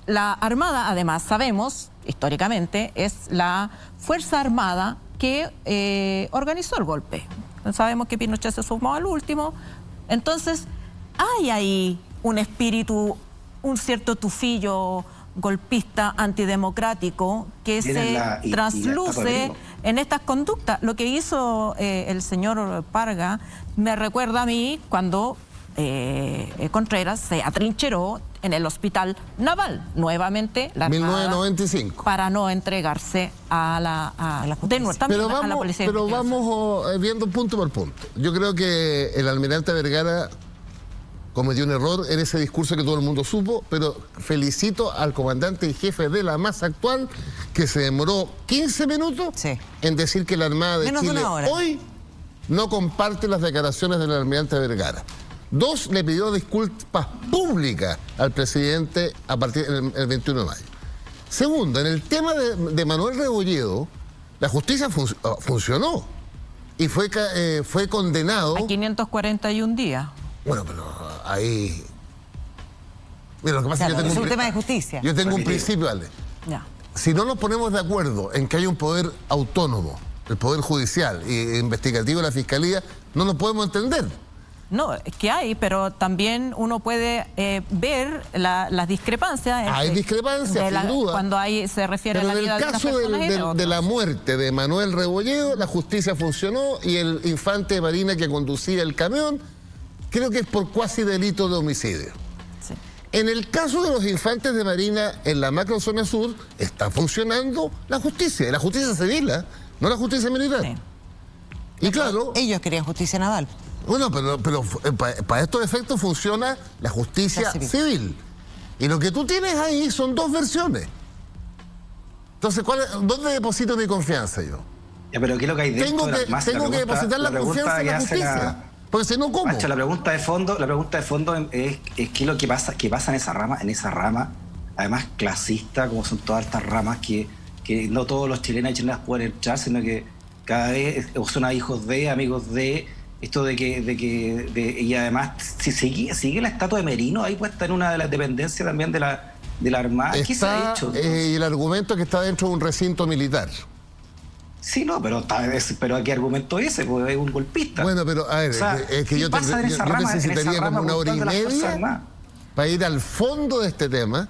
la Armada, además, sabemos, históricamente, es la Fuerza Armada que organizó el golpe. Sabemos que Pinochet se sumó al último. Entonces, hay ahí un espíritu, un cierto tufillo golpista, antidemocrático, que se trasluce en estas conductas. Lo que hizo el señor Parga me recuerda a mí cuando Contreras se atrincheró en el hospital naval, nuevamente la Armada, 1995, para no entregarse a la policía. Pero vamos viendo punto por punto. Yo creo que el almirante Vergara cometió un error en ese discurso que todo el mundo supo, pero felicito al comandante en jefe de la masa actual, que se demoró 15 minutos en decir que la Armada de Chile hoy no comparte las declaraciones del almirante Vergara. 2, le pidió disculpas públicas al presidente a partir del 21 de mayo. Segundo, en el tema de Manuel Rebolledo, la justicia funcionó y fue condenado... A 541 días. Bueno, pero ahí... Mira, lo que pasa es que es un tema de justicia. Yo tengo un principio, Ale. Ya. Si no nos ponemos de acuerdo en que hay un poder autónomo, el poder judicial e investigativo de la Fiscalía, no nos podemos entender. No, es que hay, pero también uno puede ver las discrepancias. Hay discrepancias, sin duda. Cuando se refiere a la vida de una persona. Pero en el caso de la muerte de Manuel Rebolledo, la justicia funcionó y el infante de Marina que conducía el camión, creo que es por cuasi delito de homicidio. Sí. En el caso de los infantes de Marina en la macrozona sur, está funcionando la justicia civil, no la justicia militar. Sí. Y claro... Ellos querían justicia naval. Bueno, pero para estos efectos funciona la justicia civil. Y lo que tú tienes ahí son 2 versiones. Entonces, ¿dónde deposito mi confianza yo? Ya, pero ¿qué es lo que hay dentro tengo que depositar la confianza en la justicia. Porque si no, ¿cómo? Pancho, la pregunta de fondo es qué es lo que pasa en esa rama, además clasista, como son todas estas ramas que no todos los chilenos y chilenas pueden entrar, sino que cada vez son hijos de, amigos de... Esto y además si sigue la estatua de Merino ahí puesta en una de las dependencias también de la Armada. ¿Qué se ha hecho? Y el argumento es que está dentro de un recinto militar. Sí, no, pero ¿qué argumento es ese? Porque es un golpista. Bueno, pero a ver, es que yo necesitaría como una hora y media para ir al fondo de este tema,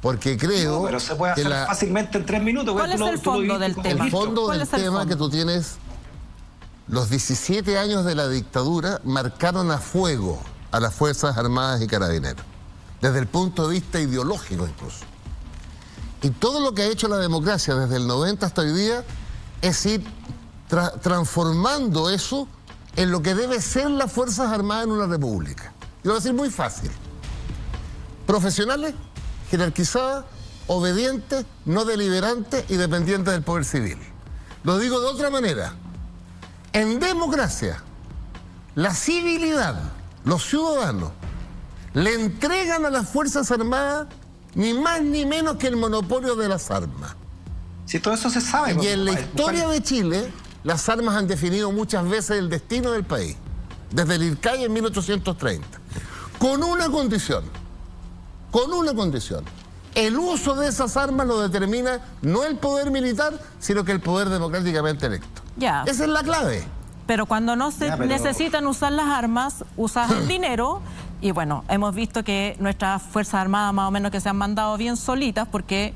porque creo... No, pero se puede hacer fácilmente en 3 minutos. ¿Cuál es el fondo del tema? El fondo del tema es que tú tienes... Los 17 años de la dictadura marcaron a fuego a las Fuerzas Armadas y Carabineros, desde el punto de vista ideológico incluso. Y todo lo que ha hecho la democracia desde el 90 hasta hoy día es ir transformando eso en lo que debe ser las Fuerzas Armadas en una república. Y lo voy a decir muy fácil. Profesionales, jerarquizadas, obedientes, no deliberantes y dependientes del poder civil. Lo digo de otra manera. En democracia, la civilidad, los ciudadanos, le entregan a las Fuerzas Armadas ni más ni menos que el monopolio de las armas. Si todo eso se sabe. Y en la historia de Chile, las armas han definido muchas veces el destino del país, desde el IRCAI en 1830. con una condición. Con una condición. El uso de esas armas lo determina no el poder militar, sino que el poder democráticamente electo. Ya. Esa es la clave. Pero cuando no se necesitan usar las armas, usas el dinero. Y bueno, hemos visto que nuestras Fuerzas Armadas más o menos que se han mandado bien solitas porque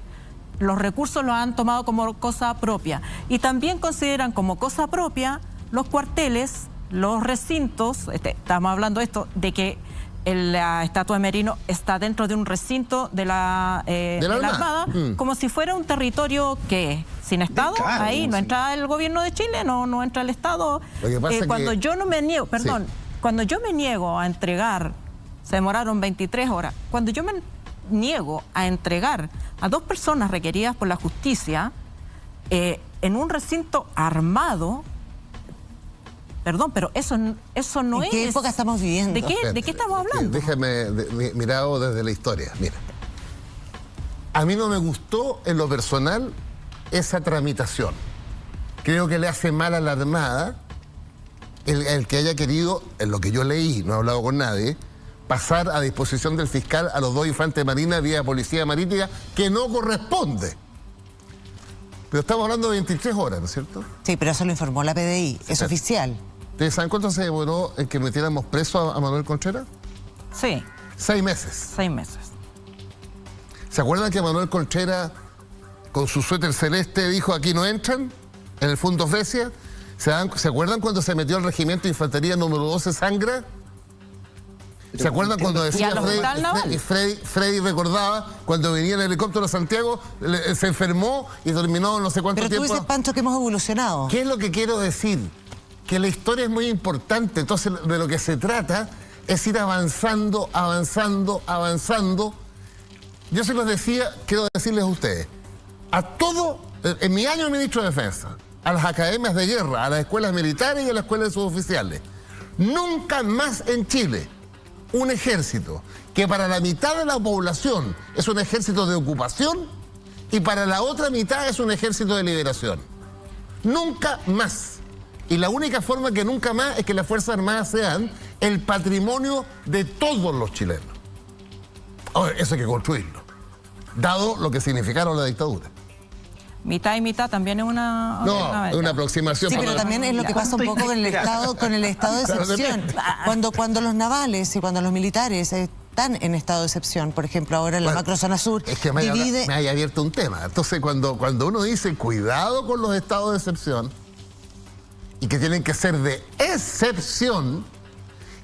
los recursos los han tomado como cosa propia. Y también consideran como cosa propia los cuarteles, los recintos. Estamos hablando de esto, de que la estatua de Merino está dentro de un recinto de la Armada, como si fuera un territorio que sin Estado, claro, ahí no entra el gobierno de Chile, no entra el Estado. Cuando yo no me niego, perdón, cuando yo me niego a entregar, se demoraron 23 horas, cuando yo me niego a entregar a 2 personas requeridas por la justicia en un recinto armado. Perdón, pero eso no es... ¿En qué época estamos viviendo? ¿De qué estamos hablando? Déjame mirado desde la historia. Mira, a mí no me gustó en lo personal esa tramitación. Creo que le hace mal a la Armada el que haya querido, en lo que yo leí, no he hablado con nadie, pasar a disposición del fiscal a los 2 infantes de marina vía policía marítima, que no corresponde. Pero estamos hablando de 23 horas, ¿no es cierto? Sí, pero eso lo informó la PDI, es oficial. ¿Ustedes saben cuánto se demoró en que metiéramos preso a Manuel Contreras? Sí. 6 meses. 6 meses. ¿Se acuerdan que Manuel Contreras, con su suéter celeste, dijo aquí no entran? En el Fundo Fresia. ¿Se acuerdan cuando se metió al regimiento de infantería número 12 Sangra? ¿Se acuerdan cuando decía Freddy recordaba cuando venía en el helicóptero a Santiago, se enfermó y terminó no sé cuánto tiempo? Pero tú dices, Pancho, que hemos evolucionado. ¿Qué es lo que quiero decir? Que la historia es muy importante, entonces de lo que se trata es ir avanzando, avanzando, avanzando. Yo se los decía, quiero decirles a ustedes, a todo, en mi año de ministro de Defensa, a las academias de guerra, a las escuelas militares y a las escuelas de suboficiales, nunca más en Chile un ejército que para la mitad de la población es un ejército de ocupación y para la otra mitad es un ejército de liberación. Nunca más. Y la única forma que nunca más es que las Fuerzas Armadas sean el patrimonio de todos los chilenos. Ahora, eso hay que construirlo, dado lo que significaron la dictadura. Mitad y mitad también es una... No, es una aproximación. Sí, pero también es lo que pasa un poco con el estado de excepción. Cuando los navales y cuando los militares están en estado de excepción, por ejemplo, ahora en la macrozona sur, es que me haya abierto un tema. Entonces, cuando uno dice cuidado con los estados de excepción y que tienen que ser de excepción,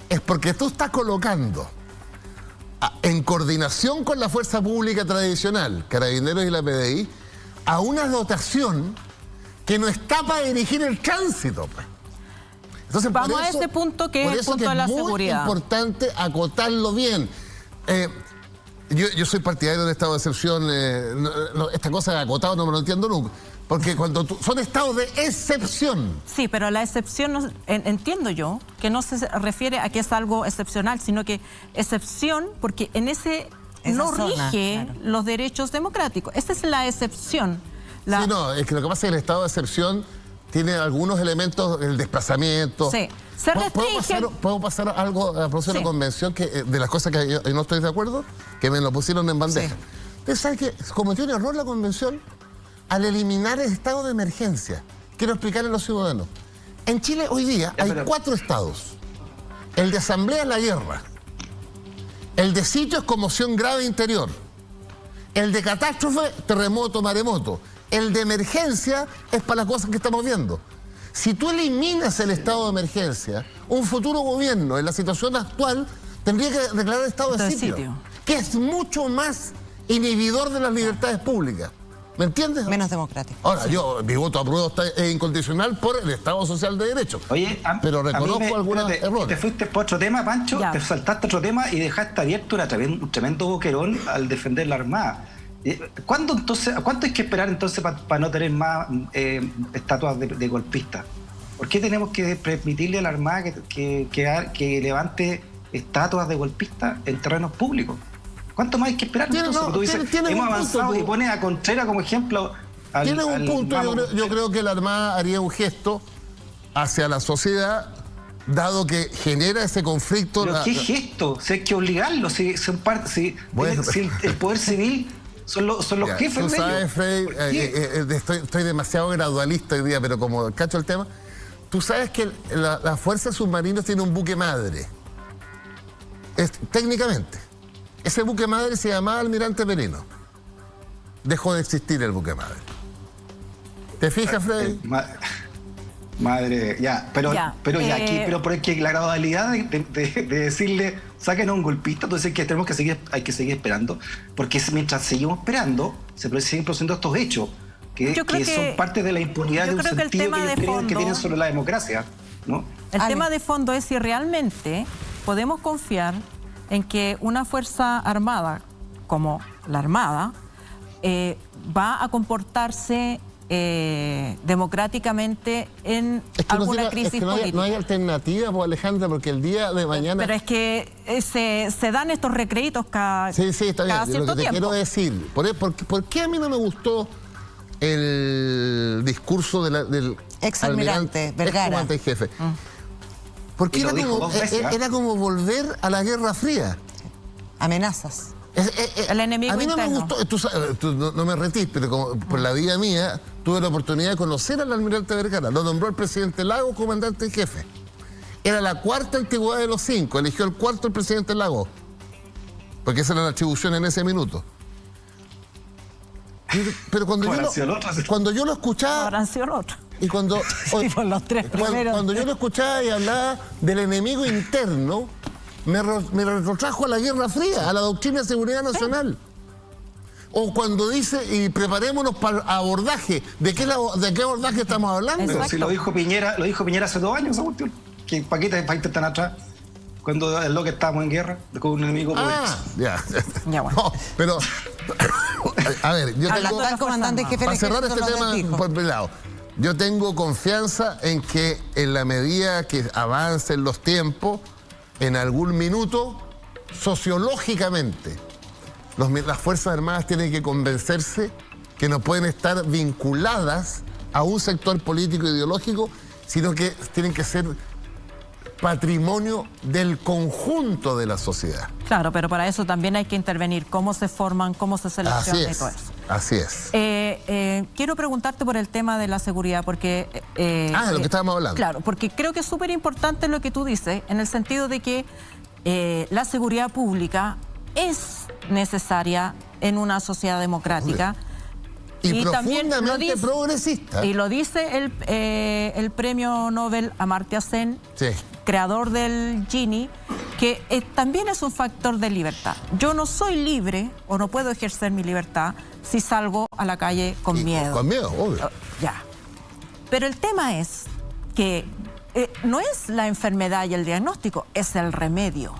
es porque tú estás colocando en coordinación con la fuerza pública tradicional, Carabineros y la PDI, a una dotación que no está para dirigir el tránsito. Entonces, vamos a ese punto que es el punto de la seguridad. Es muy importante acotarlo bien. Yo soy partidario del estado de excepción. Esta cosa de acotado no me lo entiendo nunca. Porque cuando son estados de excepción. Sí, pero la excepción, entiendo yo, que no se refiere a que es algo excepcional, sino que excepción, porque en esa no rige claro, los derechos democráticos. Esa es la excepción. Sí, no, es que lo que pasa es que el estado de excepción tiene algunos elementos, el desplazamiento. Sí, se restringe. ¿Puedo pasar algo a la próxima convención que de las cosas que yo no estoy de acuerdo? Que me lo pusieron en bandeja. Sí. ¿Ustedes saben que cometió un error la convención al eliminar el estado de emergencia? Quiero explicarle a los ciudadanos. En Chile hoy día hay 4 estados. El de asamblea es la guerra. El de sitio es conmoción grave interior. El de catástrofe, terremoto, maremoto. El de emergencia es para las cosas que estamos viendo. Si tú eliminas el estado de emergencia, un futuro gobierno en la situación actual tendría que declarar estado de sitio, que es mucho más inhibidor de las libertades públicas. ¿Me entiendes? Menos democrático. Ahora, mi voto apruebo es incondicional por el Estado Social de Derecho. Oye, pero reconozco algunos errores. Te fuiste por otro tema, Pancho, te saltaste otro tema y dejaste abierto un tremendo boquerón al defender la Armada. ¿Cuánto hay que esperar entonces para no tener más estatuas de golpistas? ¿Por qué tenemos que permitirle a la Armada que levante estatuas de golpistas en terrenos públicos? ¿Cuánto más hay que esperar? Hemos avanzado y pones a Contreras como ejemplo. Tiene un punto, yo creo que la Armada haría un gesto hacia la sociedad dado que genera ese conflicto... ¿Pero qué gesto? Si hay que obligarlo, si son parte, si el poder civil son los jefes de ellos. Tú sabes, Freddy, estoy demasiado gradualista hoy día, pero como cacho el tema, tú sabes que las fuerzas submarinas tienen un buque madre. Técnicamente. Ese buque madre se llamaba Almirante Perino. Dejó de existir el buque madre. ¿Te fijas, Freddy? Madre, ya, pero por aquí la gradualidad de decirle, saquen a un golpista, entonces hay que seguir esperando, porque mientras seguimos esperando, se siguen produciendo estos hechos, que son parte de la impunidad de un sentido que ellos creen que tienen sobre la democracia, ¿no? El tema de fondo es si realmente podemos confiar en que una fuerza armada, como la Armada, va a comportarse democráticamente en alguna crisis política. No hay alternativa, pues, Alejandra, porque el día de mañana... Pero es que se dan estos recreitos cada está bien. cada cierto lo que te quiero decir, ¿por qué a mí no me gustó el discurso del exalmirante Vergara, ex jefe? Porque era como volver a la Guerra Fría. Amenazas. El enemigo a mí no interno. me gustó, tú no me retís, pero como por la vida mía tuve la oportunidad de conocer al almirante Vergara. Lo nombró el presidente Lagos comandante en jefe. Era la cuarta antigüedad de los 5, eligió el cuarto el presidente Lagos, porque esa era la atribución en ese minuto. Pero cuando yo lo escuchaba... Y cuando yo lo escuchaba y hablaba del enemigo interno, me retrotrajo a la Guerra Fría, a la doctrina de seguridad nacional. O cuando dice, y preparémonos para abordaje, ¿de qué abordaje estamos hablando? Pero si lo dijo Piñera hace 2 años, que ¿para qué países tan atrás? Cuando es lo que estábamos en guerra con un enemigo. Ya bueno. No, pero, a ver, yo tengo... Para cerrar este tema por mi lado, yo tengo confianza en que en la medida que avancen los tiempos, en algún minuto, sociológicamente, las Fuerzas Armadas tienen que convencerse que no pueden estar vinculadas a un sector político ideológico, sino que tienen que ser patrimonio del conjunto de la sociedad. Claro, pero para eso también hay que intervenir cómo se forman, cómo se seleccionan y todo eso. Así es. Quiero preguntarte por el tema de la seguridad, porque... de lo que estábamos hablando. Claro, porque creo que es súper importante lo que tú dices, en el sentido de que la seguridad pública es necesaria en una sociedad democrática. Y profundamente progresista. Y lo dice el premio Nobel Amartya Sen, creador del Gini, que también es un factor de libertad. Yo no soy libre o no puedo ejercer mi libertad si salgo a la calle con miedo. Con miedo, obvio. Ya. Pero el tema es que no es la enfermedad y el diagnóstico, es el remedio.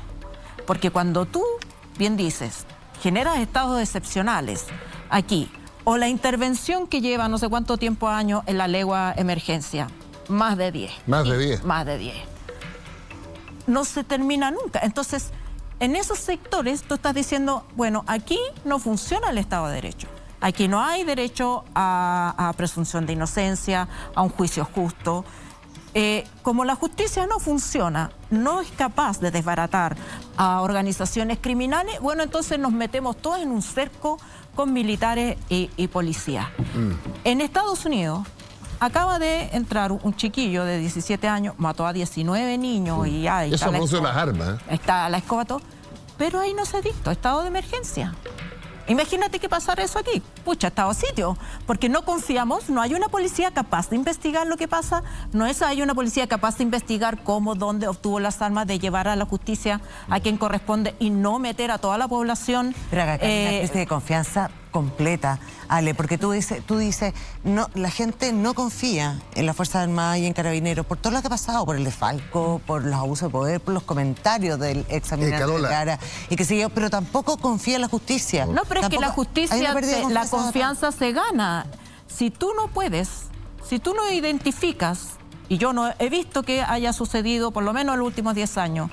Porque cuando tú, bien dices, generas estados excepcionales aquí, o la intervención que lleva no sé cuánto tiempo años en la legua emergencia, más de 10. Más de 10. Más de 10. No se termina nunca. Entonces, en esos sectores tú estás diciendo, bueno, aquí no funciona el Estado de Derecho. Aquí no hay derecho a presunción de inocencia, a un juicio justo. Como la justicia no funciona, no es capaz de desbaratar a organizaciones criminales, bueno, entonces nos metemos todos en un cerco con militares y policías. En Estados Unidos acaba de entrar un chiquillo de 17 años, mató a 19 niños y ya... Eso no son las armas. Está la escoba, todo, pero ahí no se dictó estado de emergencia. Imagínate que pasara eso aquí. Pucha, estado sitio. Porque no confiamos, no hay una policía capaz de investigar lo que pasa, hay una policía capaz de investigar cómo, dónde obtuvo las armas, de llevar a la justicia a quien corresponde y no meter a toda la población. Pero acá hay una crisis de confianza completa, Ale, porque tú dices, no, la gente no confía en las Fuerzas Armadas y en Carabineros por todo lo que ha pasado, por el desfalco, por los abusos de poder, por los comentarios del examinante Vergara y que siguió, pero tampoco confía en la justicia. No, pero es que la justicia, la confianza se gana. Si tú no puedes, si tú no identificas, y yo no he visto que haya sucedido, por lo menos en los últimos 10 años,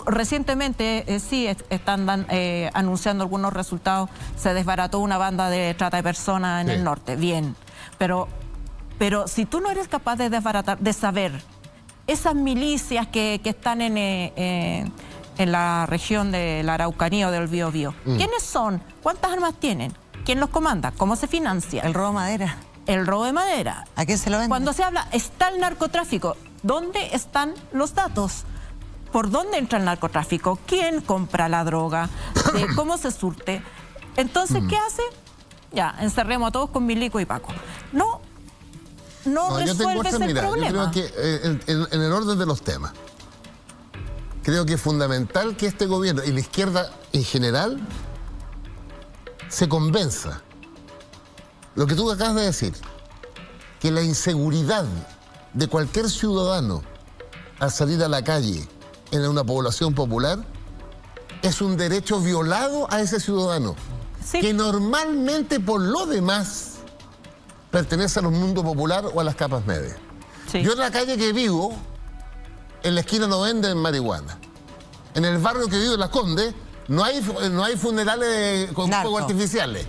recientemente sí están anunciando algunos resultados, se desbarató una banda de trata de personas en el norte, bien, pero si tú no eres capaz de desbaratar, de saber esas milicias que están en la región de la Araucanía o del Biobío. ¿Quiénes son? ¿Cuántas armas tienen? ¿Quién los comanda? ¿Cómo se financia? El robo de madera. El robo de madera. ¿A quién se lo vende? Cuando se habla, está el narcotráfico. ¿Dónde están los datos? ¿Por dónde entra el narcotráfico? ¿Quién compra la droga? ¿Cómo se surte? Entonces, ¿qué hace? Ya, encerremos a todos con Milico y Paco. No resuelves el problema. Yo creo que en el orden de los temas, creo que es fundamental que este gobierno y la izquierda en general se convenza. Lo que tú acabas de decir, que la inseguridad de cualquier ciudadano al salir a la calle en una población popular es un derecho violado a ese ciudadano, sí, que normalmente por lo demás pertenece a los mundos popular o a las capas medias. Sí. Yo en la calle que vivo, en la esquina no venden marihuana. En el barrio que vivo, en Las Condes, no hay funerales con fuegos artificiales.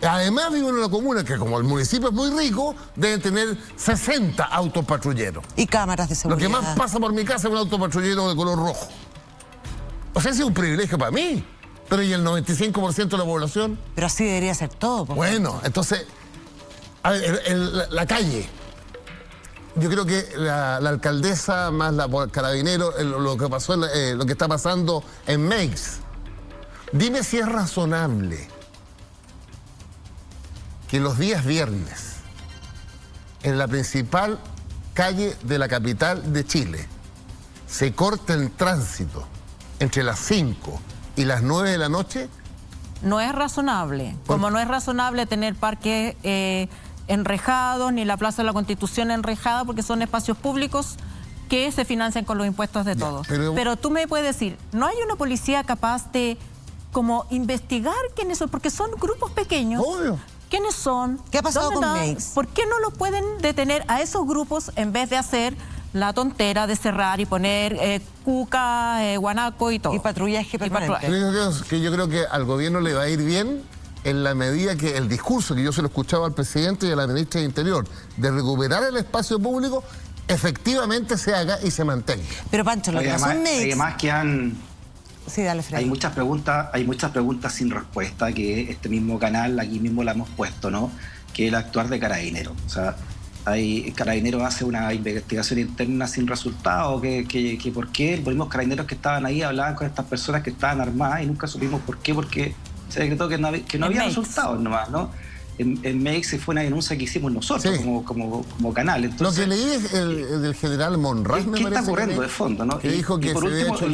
Además vivo en una comuna que, como el municipio es muy rico, deben tener 60 autos patrulleros. Y cámaras de seguridad. Lo que más pasa por mi casa es un auto patrullero de color rojo. O sea, ese es un privilegio para mí. Pero ¿y el 95% de la población? Pero así debería ser todo. Bueno, entonces, a ver, la calle. Yo creo que la alcaldesa más la carabinero, lo que pasó, lo que está pasando en Meix. Dime si es razonable que los días viernes, en la principal calle de la capital de Chile, se corte el tránsito entre las 5 y las 9 de la noche. No es razonable. Como no es razonable tener parques enrejados, ni la Plaza de la Constitución enrejada, porque son espacios públicos que se financian con los impuestos de todos. Pero tú me puedes decir, ¿no hay una policía capaz de como investigar quiénes son? Porque son grupos pequeños. Obvio. ¿Quiénes son? ¿Qué ha pasado con Meix? ¿Por qué no lo pueden detener a esos grupos en vez de hacer la tontera de cerrar y poner cuca, guanaco y todo? Y patrullaje permanente. Yo creo que al gobierno le va a ir bien en la medida que el discurso que yo se lo escuchaba al presidente y a la ministra de Interior de recuperar el espacio público efectivamente se haga y se mantenga. Pero Pancho, lo que pasó en Meix... Además que han... Sí, dale, Freddy. Hay muchas preguntas sin respuesta que este mismo canal, aquí mismo la hemos puesto, ¿no? Que el actuar de Carabineros. O sea, Carabineros hace una investigación interna sin resultado, que por qué los mismos Carabineros que estaban ahí hablaban con estas personas que estaban armadas y nunca supimos por qué, porque se decretó que no había resultados nomás, ¿no? En Meix fue una denuncia que hicimos nosotros, sí, como canal. Entonces, lo que leí es del general Monraz, ¿qué está ocurriendo de fondo, no? Que dijo que por último, sí,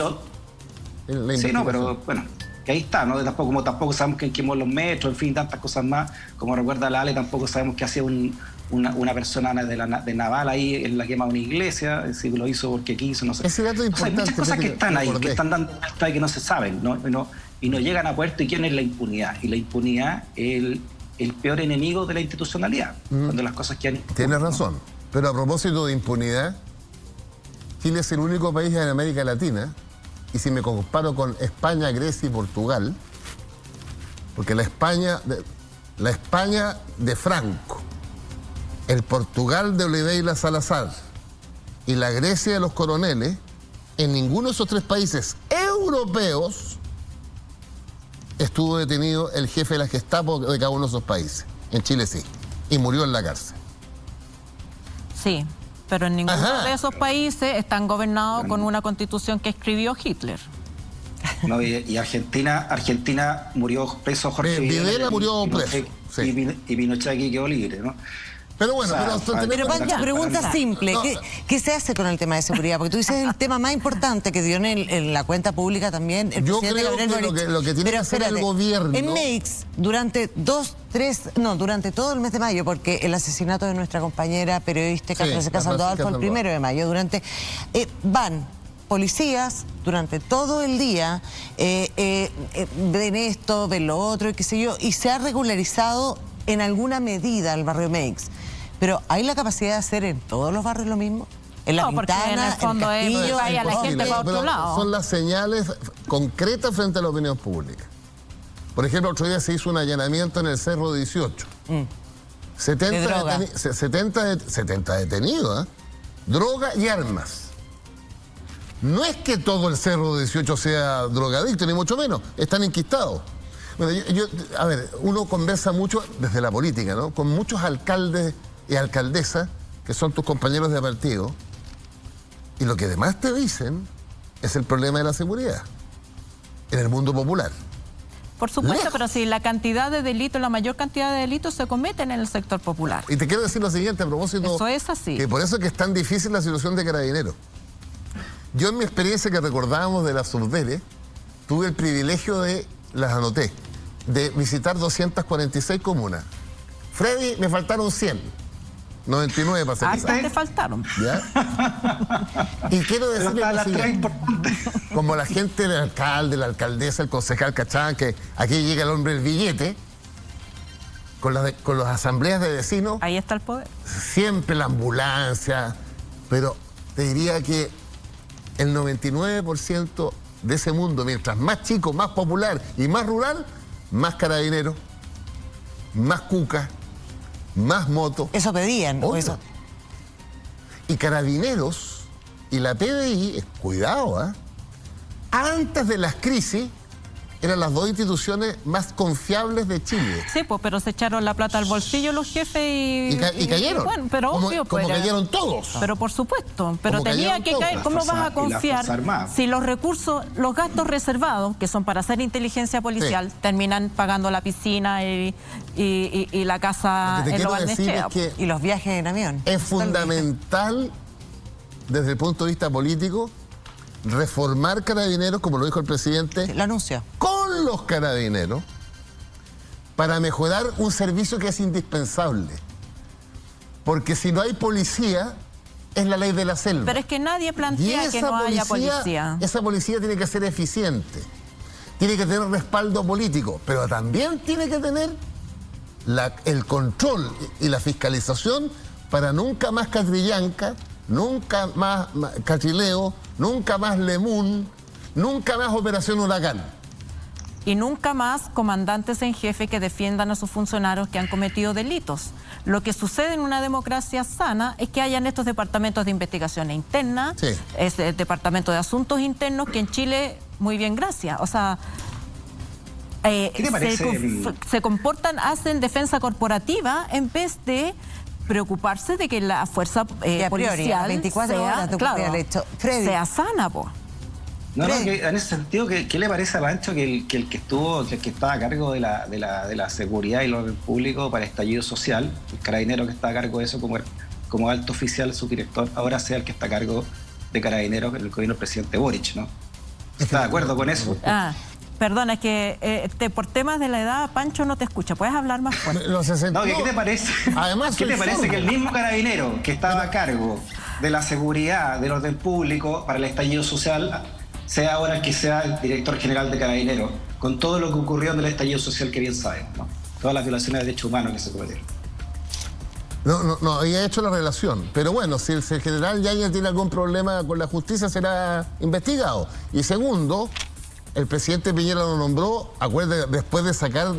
no, pero bueno, que ahí está, ¿no? Tampoco sabemos quién quemó los metros, en fin, tantas cosas más. Como recuerda la Ale, tampoco sabemos qué hacía una persona de Naval ahí en la quema de una iglesia, si lo hizo porque quiso, no sé. Ese dato es importante. Hay muchas cosas que están ahí, que están dando vuelta y que no se saben, ¿no? Y no llegan a puerto. ¿Y quién es la impunidad? Y la impunidad es el peor enemigo de la institucionalidad, cuando las cosas quedan... Tienes razón. Pero a propósito de impunidad, Chile es el único país en América Latina, y si me comparo con España, Grecia y Portugal, porque la España de Franco, el Portugal de Oliveira Salazar y la Grecia de los coroneles, en ninguno de esos tres países europeos estuvo detenido el jefe de la Gestapo de cada uno de esos países. En Chile sí, y murió en la cárcel. Sí, pero en ninguno de esos países están gobernados con una constitución que escribió Hitler. No, y Argentina murió preso Jorge Videla murió preso. Sí. Y Pinochet aquí quedó libre, ¿no? Pero bueno, pero Pancho, pregunta simple. ¿Qué se hace con el tema de seguridad? Porque tú dices el tema más importante que dio en la cuenta pública también el presidente Gabriel Boric. Lo que tiene que hacer el gobierno... En Meix, durante todo el mes de mayo, porque el asesinato de nuestra compañera periodista Francisca Sandoval fue el 1 de mayo, van policías durante todo el día, ven esto, ven lo otro, y qué sé yo, y se ha regularizado en alguna medida el barrio Meix. Pero ¿hay la capacidad de hacer en todos los barrios lo mismo? En La Pintana, en el fondo en Castillo, vaya la gente para otro lado. Son las señales concretas frente a la opinión pública. Por ejemplo, otro día se hizo un allanamiento en el Cerro 18. 70 detenidos, droga y armas. No es que todo el Cerro 18 sea drogadicto, ni mucho menos, están enquistados. Bueno, a ver, uno conversa mucho desde la política, ¿no? Con muchos alcaldes y alcaldesas que son tus compañeros de partido, y lo que además te dicen es el problema de la seguridad en el mundo popular. Por supuesto, Lejos. pero si la cantidad de delitos, la mayor cantidad de delitos se cometen en el sector popular. Y te quiero decir lo siguiente a propósito. Eso es así. Que por eso es que es tan difícil la situación de Carabineros. Yo en mi experiencia que recordábamos de la Subdere, tuve el privilegio las anoté, de visitar 246 comunas. Freddy, me faltaron 100. 99 para ser Hasta te faltaron. ¿Ya? Y quiero decirle lo siguiente. Como la gente del alcalde, la alcaldesa, el concejal cachaban que aquí llega el hombre del billete, con las asambleas de vecinos. Ahí está el poder. Siempre la ambulancia, pero te diría que el 99% de ese mundo, mientras más chico, más popular y más rural, más carabineros, más cucas, más motos. Eso pedían. O eso... Y Carabineros y la PDI, cuidado, antes de las crisis, eran las dos instituciones más confiables de Chile. Sí, pues, pero se echaron la plata al bolsillo los jefes y cayeron. Bueno, pero obvio, como cayeron todos. Pero por supuesto, pero Como tenía que cayeron caer. ¿Cómo vas a confiar si los recursos, los gastos reservados, que son para hacer inteligencia policial, terminan pagando la piscina y la casa en Lo Barnechea? Y los viajes en avión. Es fundamental, desde el punto de vista político, reformar Carabineros, como lo dijo el presidente. Sí, lo anunció. Con los Carabineros, para mejorar un servicio que es indispensable. Porque si no hay policía, es la ley de la selva. Pero es que nadie plantea que no haya policía. Esa policía tiene que ser eficiente, tiene que tener respaldo político, pero también tiene que tener el control y la fiscalización para nunca más Catrillanca, nunca más Cachileo, nunca más Lemún, nunca más Operación Huracán. Y nunca más comandantes en jefe que defiendan a sus funcionarios que han cometido delitos. Lo que sucede en una democracia sana es que hayan estos departamentos de investigación interna, el departamento de asuntos internos, que en Chile, muy bien, gracias. O sea, ¿qué te parece? Se comportan, hacen defensa corporativa en vez de preocuparse de que la fuerza policial 24 horas sea sana, po. No, que en ese sentido, ¿qué le parece a Pancho que el que estaba a cargo de la seguridad y el orden público para el estallido social, el carabinero que está a cargo de eso como alto oficial, subdirector, ahora sea el que está a cargo de Carabineros en el gobierno del presidente Boric, ¿no? ¿Está de acuerdo con eso? Perdona, es que por temas de la edad, Pancho no te escucha. ¿Puedes hablar más fuerte? ¿Qué te parece? Además, ¿qué te parece que el mismo carabinero que estaba a cargo de la seguridad, del orden público para el estallido social, sea ahora el que sea el director general de Carabineros, con todo lo que ocurrió en el estallido social que bien sabemos, ¿no? Todas las violaciones de derechos humanos que se cometieron? No había hecho la relación. Pero bueno, si el general Yáñez tiene algún problema con la justicia, será investigado. Y segundo, el presidente Piñera lo nombró, después de sacar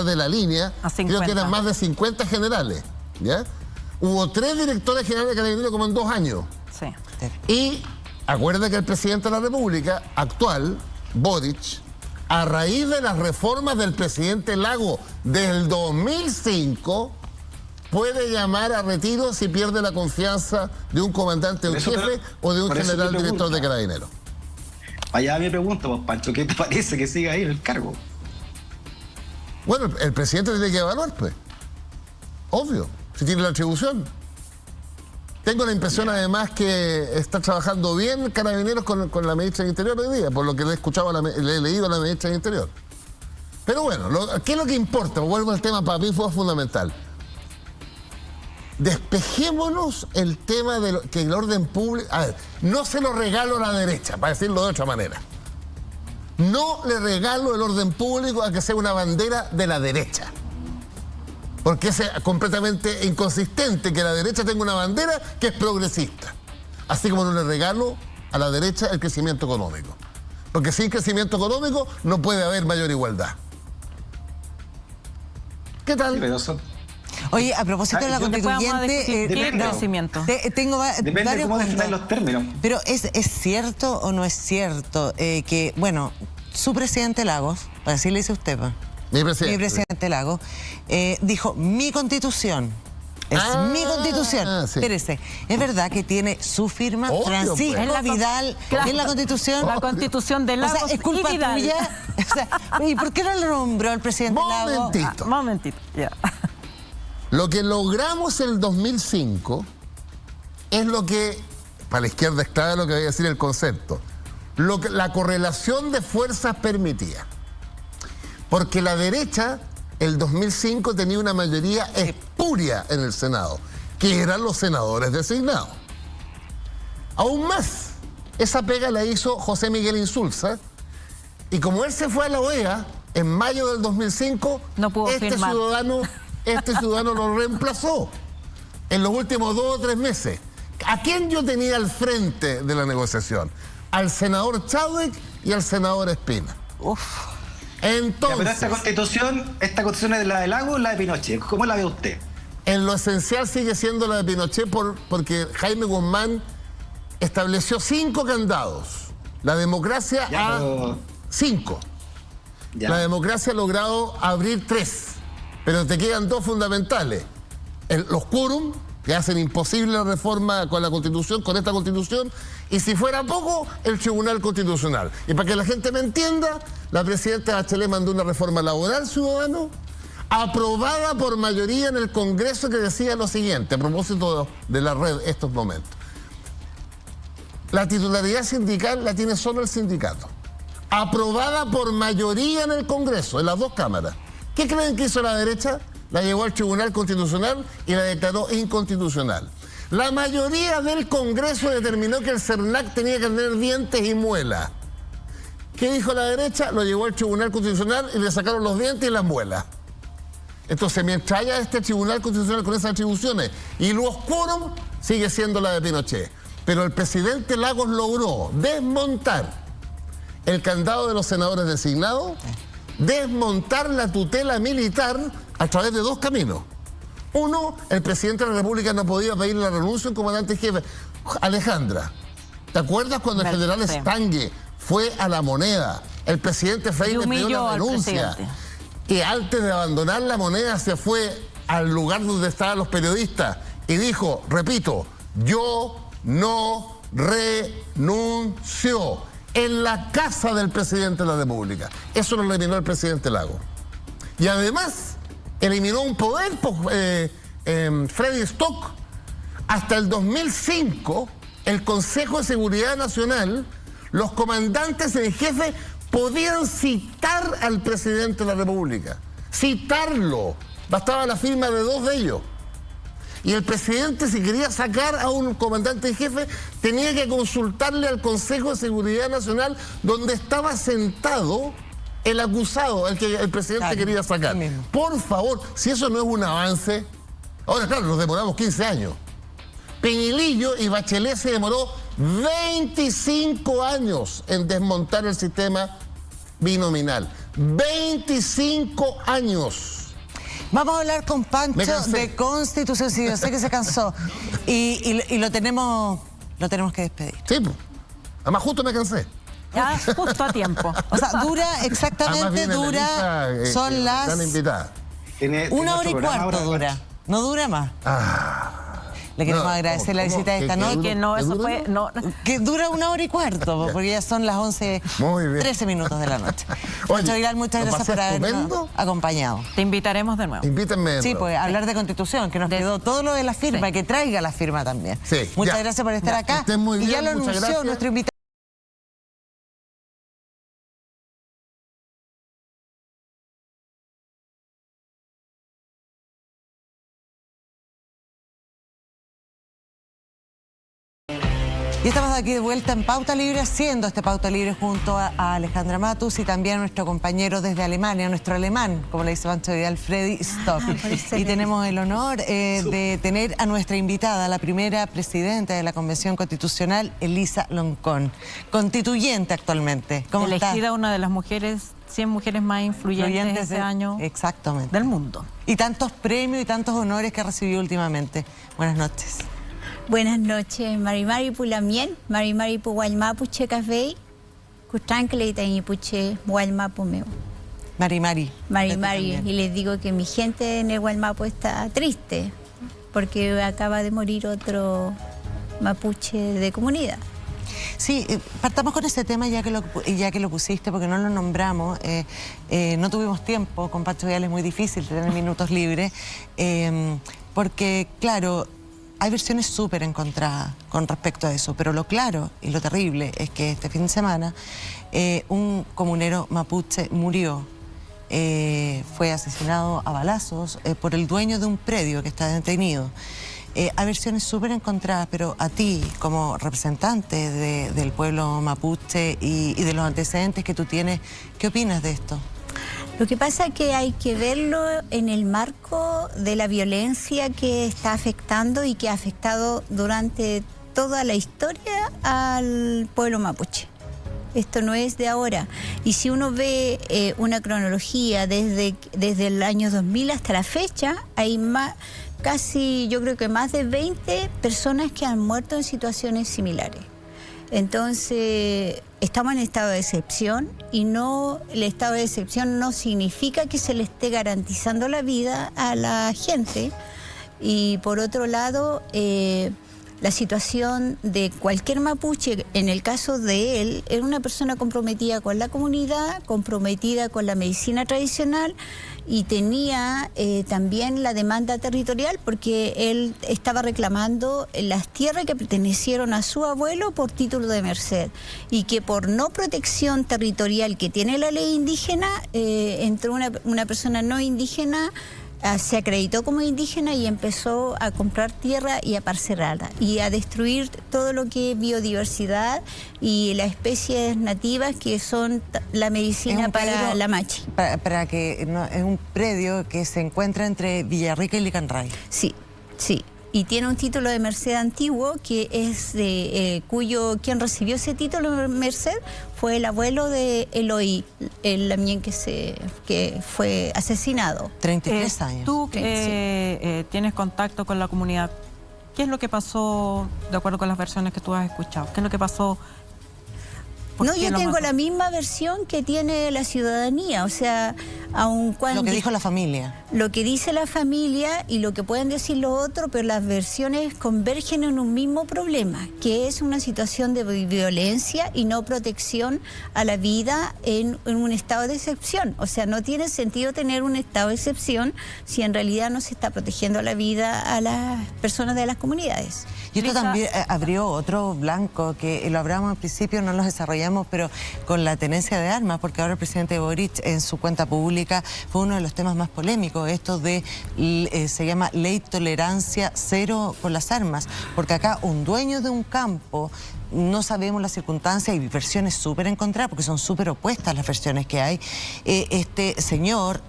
de la línea, creo que eran más de 50 generales, ¿ya? Hubo 3 directores generales de Carabineros como en 2 años. Sí. Y acuerda que el presidente de la República actual, Boric, a raíz de las reformas del presidente Lago del 2005, puede llamar a retiro si pierde la confianza de un comandante en jefe o de un general director de Carabineros. Allá me pregunto, pues, Pancho, ¿qué te parece que siga ahí en el cargo? Bueno, el presidente tiene que evaluar, pues. Obvio, si tiene la atribución. Tengo la impresión, además, que está trabajando bien Carabineros con la ministra del Interior hoy día, por lo que le he leído a la ministra del Interior. Pero bueno, ¿qué es lo que importa? Vuelvo al tema, para mí fue fundamental. Despejémonos el tema de que el orden público... A ver, no se lo regalo a la derecha, para decirlo de otra manera. No le regalo el orden público a que sea una bandera de la derecha. Porque es completamente inconsistente que la derecha tenga una bandera que es progresista. Así como no le regalo a la derecha el crecimiento económico. Porque sin crecimiento económico no puede haber mayor igualdad. ¿Qué tal? Oye, a propósito de la constituyente... ¿Qué crecimiento? Tengo depende de cómo definir los términos. Pero ¿es cierto o no es cierto que, bueno, su presidente Lagos, así le dice usted, mi presidente Lagos, dijo, mi constitución... Es mi constitución. Sí. Espérese, ¿es verdad que tiene su firma, obvio, Francisco pues. Vidal, en la constitución? La constitución de Lagos, o sea, ¿es culpa y Vidal. tuya? O sea, ¿y por qué no lo nombró el presidente Lagos? Momentito, ya. Lo que logramos en el 2005 es lo que, para la izquierda es clave lo que voy a decir el concepto, lo que la correlación de fuerzas permitía. Porque la derecha, el 2005, tenía una mayoría espuria en el Senado, que eran los senadores designados. Aún más, esa pega la hizo José Miguel Insulza, y como él se fue a la OEA en mayo del 2005, no pudo firmar. Este ciudadano lo reemplazó en los últimos 2 o 3 meses. ¿A quién yo tenía al frente de la negociación? Al senador Chadwick y al senador Espina. Entonces, pero esta constitución es la de Lagos o la de Pinochet. ¿Cómo la ve usted? En lo esencial sigue siendo la de Pinochet porque Jaime Guzmán estableció 5 candados. La democracia a 5. La democracia ha logrado abrir 3, pero te quedan 2 fundamentales. Los quórum, que hacen imposible la reforma con la Constitución, con esta Constitución, y si fuera poco, el Tribunal Constitucional. Y para que la gente me entienda, la presidenta Bachelet mandó una reforma laboral, ciudadano, aprobada por mayoría en el Congreso, que decía lo siguiente, a propósito de la red estos momentos. La titularidad sindical la tiene solo el sindicato. Aprobada por mayoría en el Congreso, en las 2 cámaras. ¿Qué creen que hizo la derecha? La llevó al Tribunal Constitucional y la declaró inconstitucional. La mayoría del Congreso determinó que el CERNAC tenía que tener dientes y muelas. ¿Qué dijo la derecha? Lo llevó al Tribunal Constitucional y le sacaron los dientes y las muelas. Entonces, mientras haya este Tribunal Constitucional con esas atribuciones y los quórum, sigue siendo la de Pinochet. Pero el presidente Lagos logró desmontar el candado de los senadores designados, desmontar la tutela militar a través de 2 caminos. Uno, el presidente de la República no podía pedir la renuncia a un comandante en jefe. Alejandra, ¿te acuerdas cuando el general Stange fue a La Moneda? El presidente Freire pidió la renuncia. Y antes de abandonar La Moneda se fue al lugar donde estaban los periodistas y dijo, repito, yo no renuncio, en la casa del presidente de la República. Eso lo eliminó el presidente Lagos. Y además eliminó un poder, Freddy Stock. Hasta el 2005, el Consejo de Seguridad Nacional, los comandantes en jefe podían citar al presidente de la República. Citarlo. Bastaba la firma de 2 de ellos. Y el presidente, si quería sacar a un comandante en jefe, tenía que consultarle al Consejo de Seguridad Nacional, donde estaba sentado el acusado, el que el presidente quería sacar. Por favor, si eso no es un avance. Ahora, claro, nos demoramos 15 años. Peñilillo y Bachelet se demoró 25 años en desmontar el sistema binominal. 25 años. Vamos a hablar con Pancho de Constitución. Sí, yo sé que se cansó. Y lo tenemos que despedir. Sí, además justo me cansé. Ya, justo a tiempo. O sea, dura exactamente, son las... 1 hora y cuarto dura. No dura más. Le queremos agradecer la visita de esta noche. Que no, eso fue... No. Que dura 1 hora y cuarto, porque ya son las 11:13 minutos de la noche. Pancho Vidal, muchas gracias por habernos acompañado. Te invitaremos de nuevo. Invítenme. Sí, pues hablar de Constitución, que nos quedó todo lo de la firma, que traiga la firma también. Sí, muchas gracias por estar acá. Estén muy bien, y ya lo anunció nuestro invitado. Y estamos aquí de vuelta en Pauta Libre, haciendo este Pauta Libre junto a Alejandra Matus y también a nuestro compañero desde Alemania, nuestro alemán, como le dice Pancho Vidal, Freddy Stock. Y tenemos el honor de tener a nuestra invitada, la primera presidenta de la Convención Constitucional, Elisa Loncón, constituyente actualmente. ¿Cómo está? Elegida una de las mujeres 100 mujeres más influyentes ese año exactamente. Del mundo. Y tantos premios y tantos honores que ha recibido últimamente. Buenas noches. Buenas noches, Mari Pulamien, Mari Pugualmapu Checafei, Custancle y Puche Gualmapu meu. Mari. Y les digo que mi gente en el Gualmapu está triste porque acaba de morir otro mapuche de comunidad. Sí, partamos con ese tema ya que lo pusiste, porque no lo nombramos. No tuvimos tiempo, con Pacho Vial es muy difícil tener minutos libres, porque, claro, hay versiones súper encontradas con respecto a eso, pero lo claro y lo terrible es que este fin de semana un comunero mapuche murió. Fue asesinado a balazos por el dueño de un predio que está detenido. Hay versiones súper encontradas, pero a ti, como representante del pueblo mapuche y de los antecedentes que tú tienes, ¿qué opinas de esto? Lo que pasa es que hay que verlo en el marco de la violencia que está afectando y que ha afectado durante toda la historia al pueblo mapuche. Esto no es de ahora. Y si uno ve una cronología desde el año 2000 hasta la fecha, hay casi, yo creo que más de 20 personas que han muerto en situaciones similares. Entonces, estamos en estado de excepción y el estado de excepción no significa que se le esté garantizando la vida a la gente. Y por otro lado, la situación de cualquier mapuche, en el caso de él, era una persona comprometida con la comunidad, comprometida con la medicina tradicional y tenía también la demanda territorial porque él estaba reclamando las tierras que pertenecieron a su abuelo por título de merced y que por no protección territorial que tiene la ley indígena, entró una persona no indígena, se acreditó como indígena y empezó a comprar tierra y a parcelarla y a destruir todo lo que es biodiversidad y las especies nativas que son la medicina para la machi. Para que es un predio que se encuentra entre Villarrica y Licanray. Sí. Y tiene un título de merced antiguo que es quien recibió ese título de merced fue el abuelo de Eloy, el Lamien que fue asesinado. 33 años. Tú tienes contacto con la comunidad. ¿Qué es lo que pasó, de acuerdo con las versiones que tú has escuchado? ¿Qué es lo que pasó? No, yo tengo la misma versión que tiene la ciudadanía, o sea, aun cuando... Lo que dijo la familia. Lo que dice la familia y lo que pueden decir los otros, pero las versiones convergen en un mismo problema, que es una situación de violencia y no protección a la vida en un estado de excepción. O sea, no tiene sentido tener un estado de excepción si en realidad no se está protegiendo la vida a las personas de las comunidades. Y esto también abrió otro blanco, que lo hablamos al principio, no los desarrollamos, pero con la tenencia de armas, porque ahora el presidente Boric en su cuenta pública fue uno de los temas más polémicos, esto de, se llama ley tolerancia cero con las armas, porque acá un dueño de un campo, no sabemos las circunstancias y versiones súper encontradas, porque son súper opuestas las versiones que hay. Este señor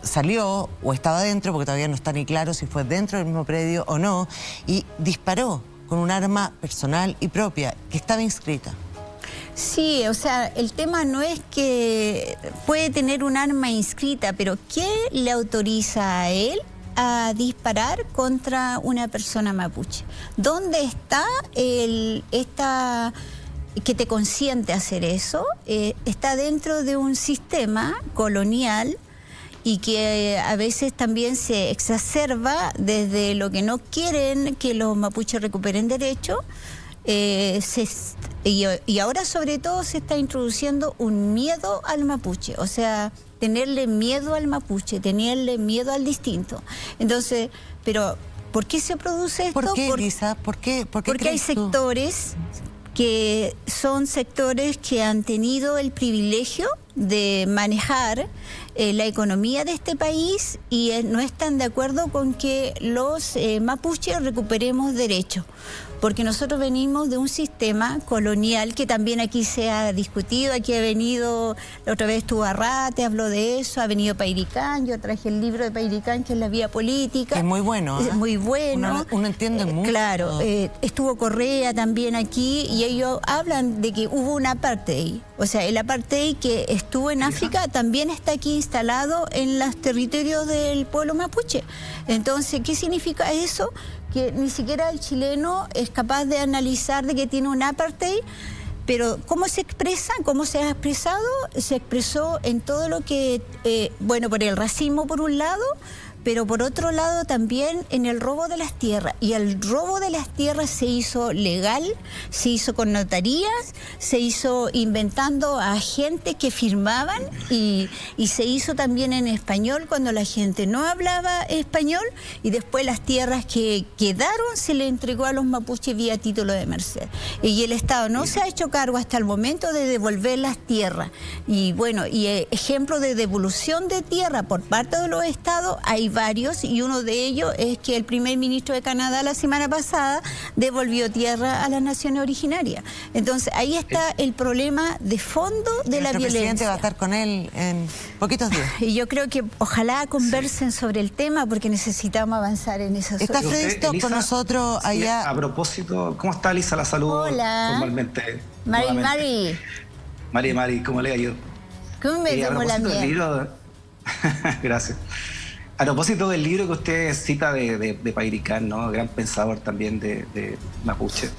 salió o estaba dentro, porque todavía no está ni claro si fue dentro del mismo predio o no, y disparó con un arma personal y propia que estaba inscrita. Sí, o sea, el tema no es que puede tener un arma inscrita, pero ¿qué le autoriza a él a disparar contra una persona mapuche? ¿Dónde está que te consiente hacer eso? Está dentro de un sistema colonial y que a veces también se exacerba desde lo que no quieren que los mapuches recuperen derechos. Y ahora sobre todo se está introduciendo un miedo al mapuche, o sea, tenerle miedo al mapuche, tenerle miedo al distinto. Entonces, pero ¿por qué se produce esto? ¿Por qué, Lisa? ¿Por qué porque hay sectores que son sectores que han tenido el privilegio de manejar la economía de este país y no están de acuerdo con que los mapuches recuperemos derechos. Porque nosotros venimos de un sistema colonial que también aquí se ha discutido, aquí ha venido, la otra vez estuvo Arrate, habló de eso, ha venido Pairicán, yo traje el libro de Pairicán, que es La Vía Política. Es muy bueno. Es muy bueno. Uno entiende mucho. Claro, estuvo Correa también aquí y ellos hablan de que hubo un apartheid. O sea, el apartheid que estuvo en África también está aquí instalado en los territorios del pueblo mapuche. Entonces, ¿qué significa eso? Que ni siquiera el chileno es capaz de analizar de que tiene un apartheid, pero ¿cómo se expresa? ¿Cómo se ha expresado? Se expresó en todo lo que, bueno, por el racismo por un lado, pero por otro lado también en el robo de las tierras. Y el robo de las tierras se hizo legal, se hizo con notarías, se hizo inventando a agentes que firmaban y se hizo también en español cuando la gente no hablaba español, y después las tierras que quedaron se le entregó a los mapuches vía título de merced. Y el Estado no se ha hecho cargo hasta el momento de devolver las tierras. Y bueno, y ejemplo de devolución de tierra por parte de los estados hay varios, y uno de ellos es que el primer ministro de Canadá la semana pasada devolvió tierra a las naciones originarias. Entonces ahí está el problema de fondo de la violencia. El presidente va a estar con él en poquitos días. Y yo creo que ojalá conversen sobre el tema, porque necesitamos avanzar en esa solución. Está Freddy Stock con nosotros allá. Sí, a propósito, ¿cómo está Elisa? La saludo. Hola. Formalmente. Mari, ¿cómo le ha ido? ¿Cómo me tomo la mía? Gracias. A propósito del libro que usted cita de Pairicán, ¿no? Gran pensador también de mapuche,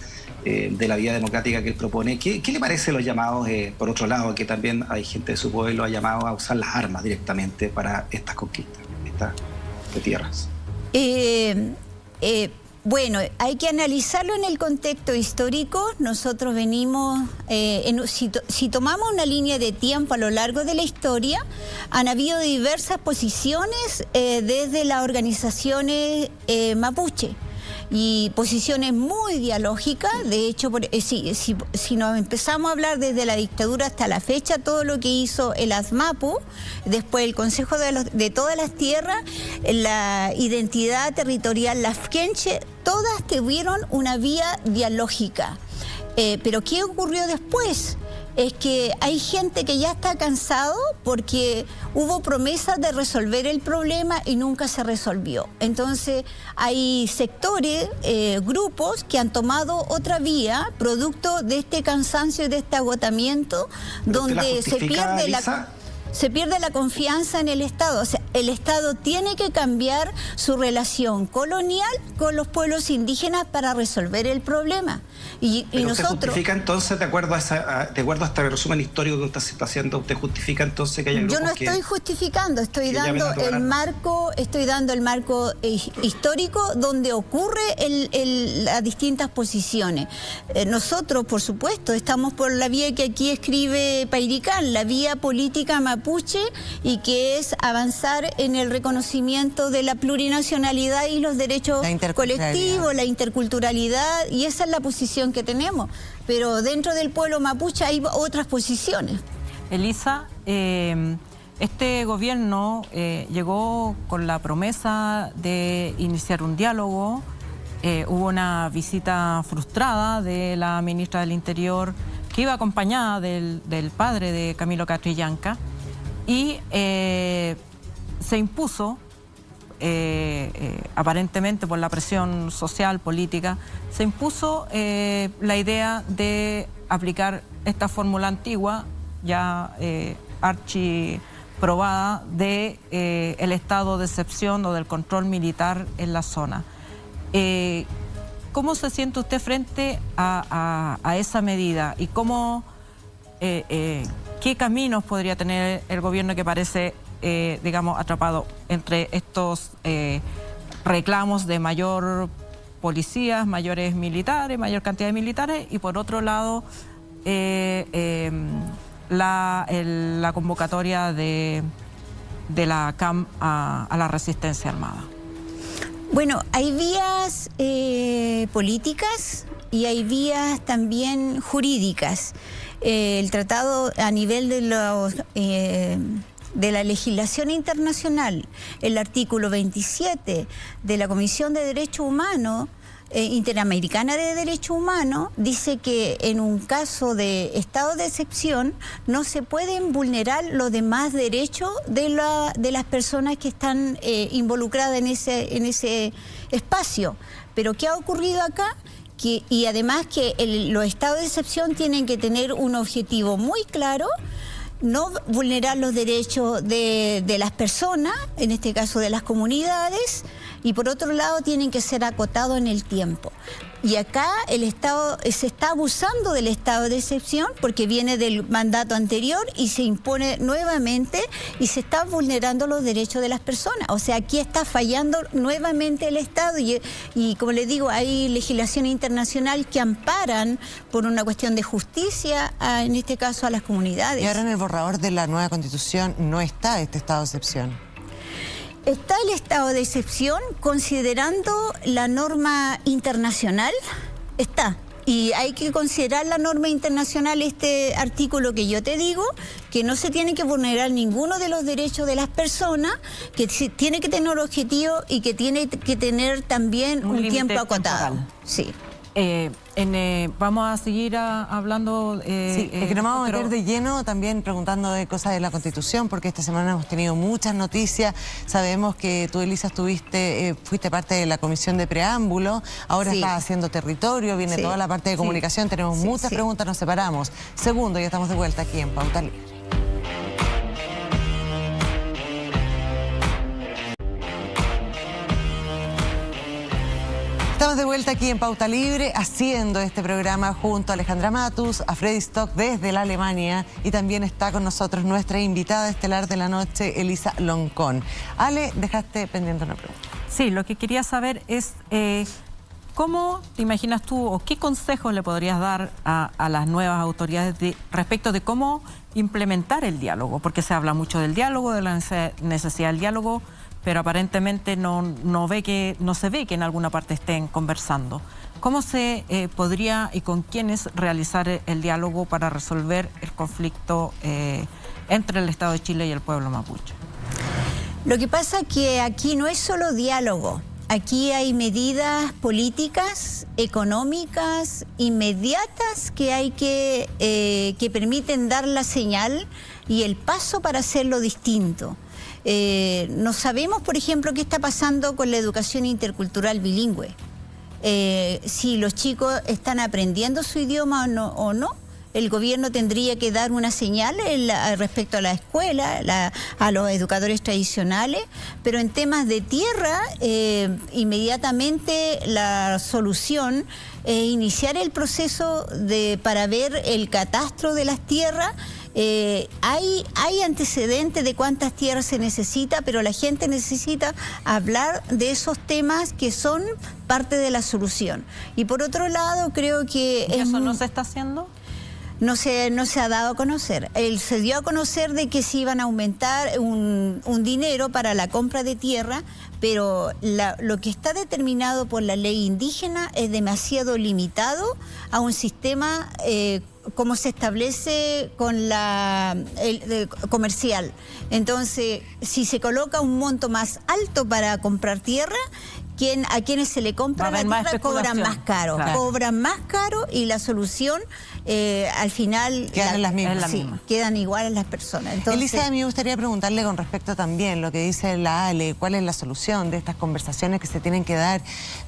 de la vía democrática que él propone, ¿qué le parece los llamados, por otro lado, que también hay gente de su pueblo ha llamado a usar las armas directamente para estas conquistas de tierras? Bueno, hay que analizarlo en el contexto histórico. Nosotros venimos, si tomamos una línea de tiempo a lo largo de la historia, han habido diversas posiciones desde las organizaciones mapuche, y posiciones muy dialógicas. De hecho, si nos empezamos a hablar desde la dictadura hasta la fecha, todo lo que hizo el ASMAPU, después el Consejo de todas las Tierras, la identidad territorial, la FKENCHE, todas tuvieron una vía dialógica. Pero ¿qué ocurrió después? Es que hay gente que ya está cansado porque hubo promesas de resolver el problema y nunca se resolvió. Entonces hay sectores, grupos que han tomado otra vía, producto de este cansancio y de este agotamiento, donde se pierde la confianza en el Estado. O sea, el Estado tiene que cambiar su relación colonial con los pueblos indígenas para resolver el problema. Y nosotros... ¿Usted justifica entonces, de acuerdo a este resumen histórico que usted está haciendo, usted justifica entonces que hay grupos? Yo no estoy justificando, estoy dando el marco histórico donde ocurre las distintas posiciones. Nosotros, por supuesto, estamos por la vía que aquí escribe Pairicán, la vía política mapuche, y que es avanzar en el reconocimiento de la plurinacionalidad y los derechos colectivos, la interculturalidad, y esa es la posición que tenemos. Pero dentro del pueblo mapuche hay otras posiciones. Elisa, este gobierno llegó con la promesa de iniciar un diálogo. Hubo una visita frustrada de la ministra del Interior, que iba acompañada del padre de Camilo Catrillanca, y se impuso, aparentemente por la presión social, política, se impuso la idea de aplicar esta fórmula antigua, ya archiprobada, de el estado de excepción o del control militar en la zona. ¿Cómo se siente usted frente a esa medida? ¿Y qué caminos podría tener el gobierno que parece, digamos, atrapado entre estos reclamos de mayor policías, mayores militares, mayor cantidad de militares, y por otro lado la convocatoria de la CAM a la resistencia armada? Bueno, hay vías políticas y hay vías también jurídicas. El tratado a nivel de los de la legislación internacional, el artículo 27 de la Comisión de Derechos Humanos, Interamericana de Derechos Humanos, dice que en un caso de estado de excepción no se pueden vulnerar los demás derechos de las personas que están involucradas en ese espacio. Pero ¿qué ha ocurrido acá? Y además que los estados de excepción tienen que tener un objetivo muy claro: no vulnerar los derechos de las personas, en este caso de las comunidades, y por otro lado tienen que ser acotados en el tiempo. Y acá el Estado se está abusando del estado de excepción porque viene del mandato anterior y se impone nuevamente y se están vulnerando los derechos de las personas. O sea, aquí está fallando nuevamente el Estado y como les digo, hay legislación internacional que amparan por una cuestión de justicia, en este caso a las comunidades. Y ahora en el borrador de la nueva Constitución no está este estado de excepción. Está el estado de excepción considerando la norma internacional, está. Y hay que considerar la norma internacional, este artículo que yo te digo, que no se tiene que vulnerar ninguno de los derechos de las personas, que tiene que tener objetivo y que tiene que tener también un tiempo acotado. Sí. Vamos a seguir hablando. Sí, es que nos vamos a meter de lleno también preguntando de cosas de la Constitución, porque esta semana hemos tenido muchas noticias. Sabemos que tú, Elisa, fuiste parte de la comisión de preámbulo, ahora estás haciendo territorio, viene toda la parte de comunicación, tenemos muchas preguntas, nos separamos. Segundo, ya estamos de vuelta aquí en Pauta Libre. Estamos de vuelta aquí en Pauta Libre, haciendo este programa junto a Alejandra Matus, a Freddy Stock desde la Alemania, y también está con nosotros nuestra invitada estelar de la noche, Elisa Loncón. Ale, dejaste pendiente una pregunta. Sí, lo que quería saber es ¿cómo te imaginas tú o qué consejos le podrías dar a las nuevas autoridades respecto de cómo implementar el diálogo? Porque se habla mucho del diálogo, de la necesidad del diálogo, pero aparentemente no se ve que en alguna parte estén conversando. ¿Cómo se podría y con quiénes realizar el diálogo para resolver el conflicto entre el Estado de Chile y el pueblo mapuche? Lo que pasa es que aquí no es solo diálogo. Aquí hay medidas políticas, económicas, inmediatas que permiten dar la señal y el paso para hacerlo distinto. No sabemos, por ejemplo, qué está pasando con la educación intercultural bilingüe. Si los chicos están aprendiendo su idioma o no. El gobierno tendría que dar una señal respecto a la escuela, a los educadores tradicionales, pero en temas de tierra, inmediatamente la solución es iniciar el proceso para ver el catastro de las tierras. Hay antecedentes de cuántas tierras se necesita, pero la gente necesita hablar de esos temas que son parte de la solución. Y por otro lado, creo que... ¿Eso no se está haciendo? No se ha dado a conocer. Se dio a conocer de que se iban a aumentar un dinero para la compra de tierra, pero lo que está determinado por la ley indígena es demasiado limitado a un sistema como se establece con comercial. Entonces, si se coloca un monto más alto para comprar tierra, a quienes se le compra la tierra cobran más caro. Claro. Cobran más caro y la solución al final quedan las mismas. Sí, quedan iguales las personas. Entonces, Elisa, a mí me gustaría preguntarle con respecto también lo que dice la Ale, cuál es la solución de estas conversaciones que se tienen que dar,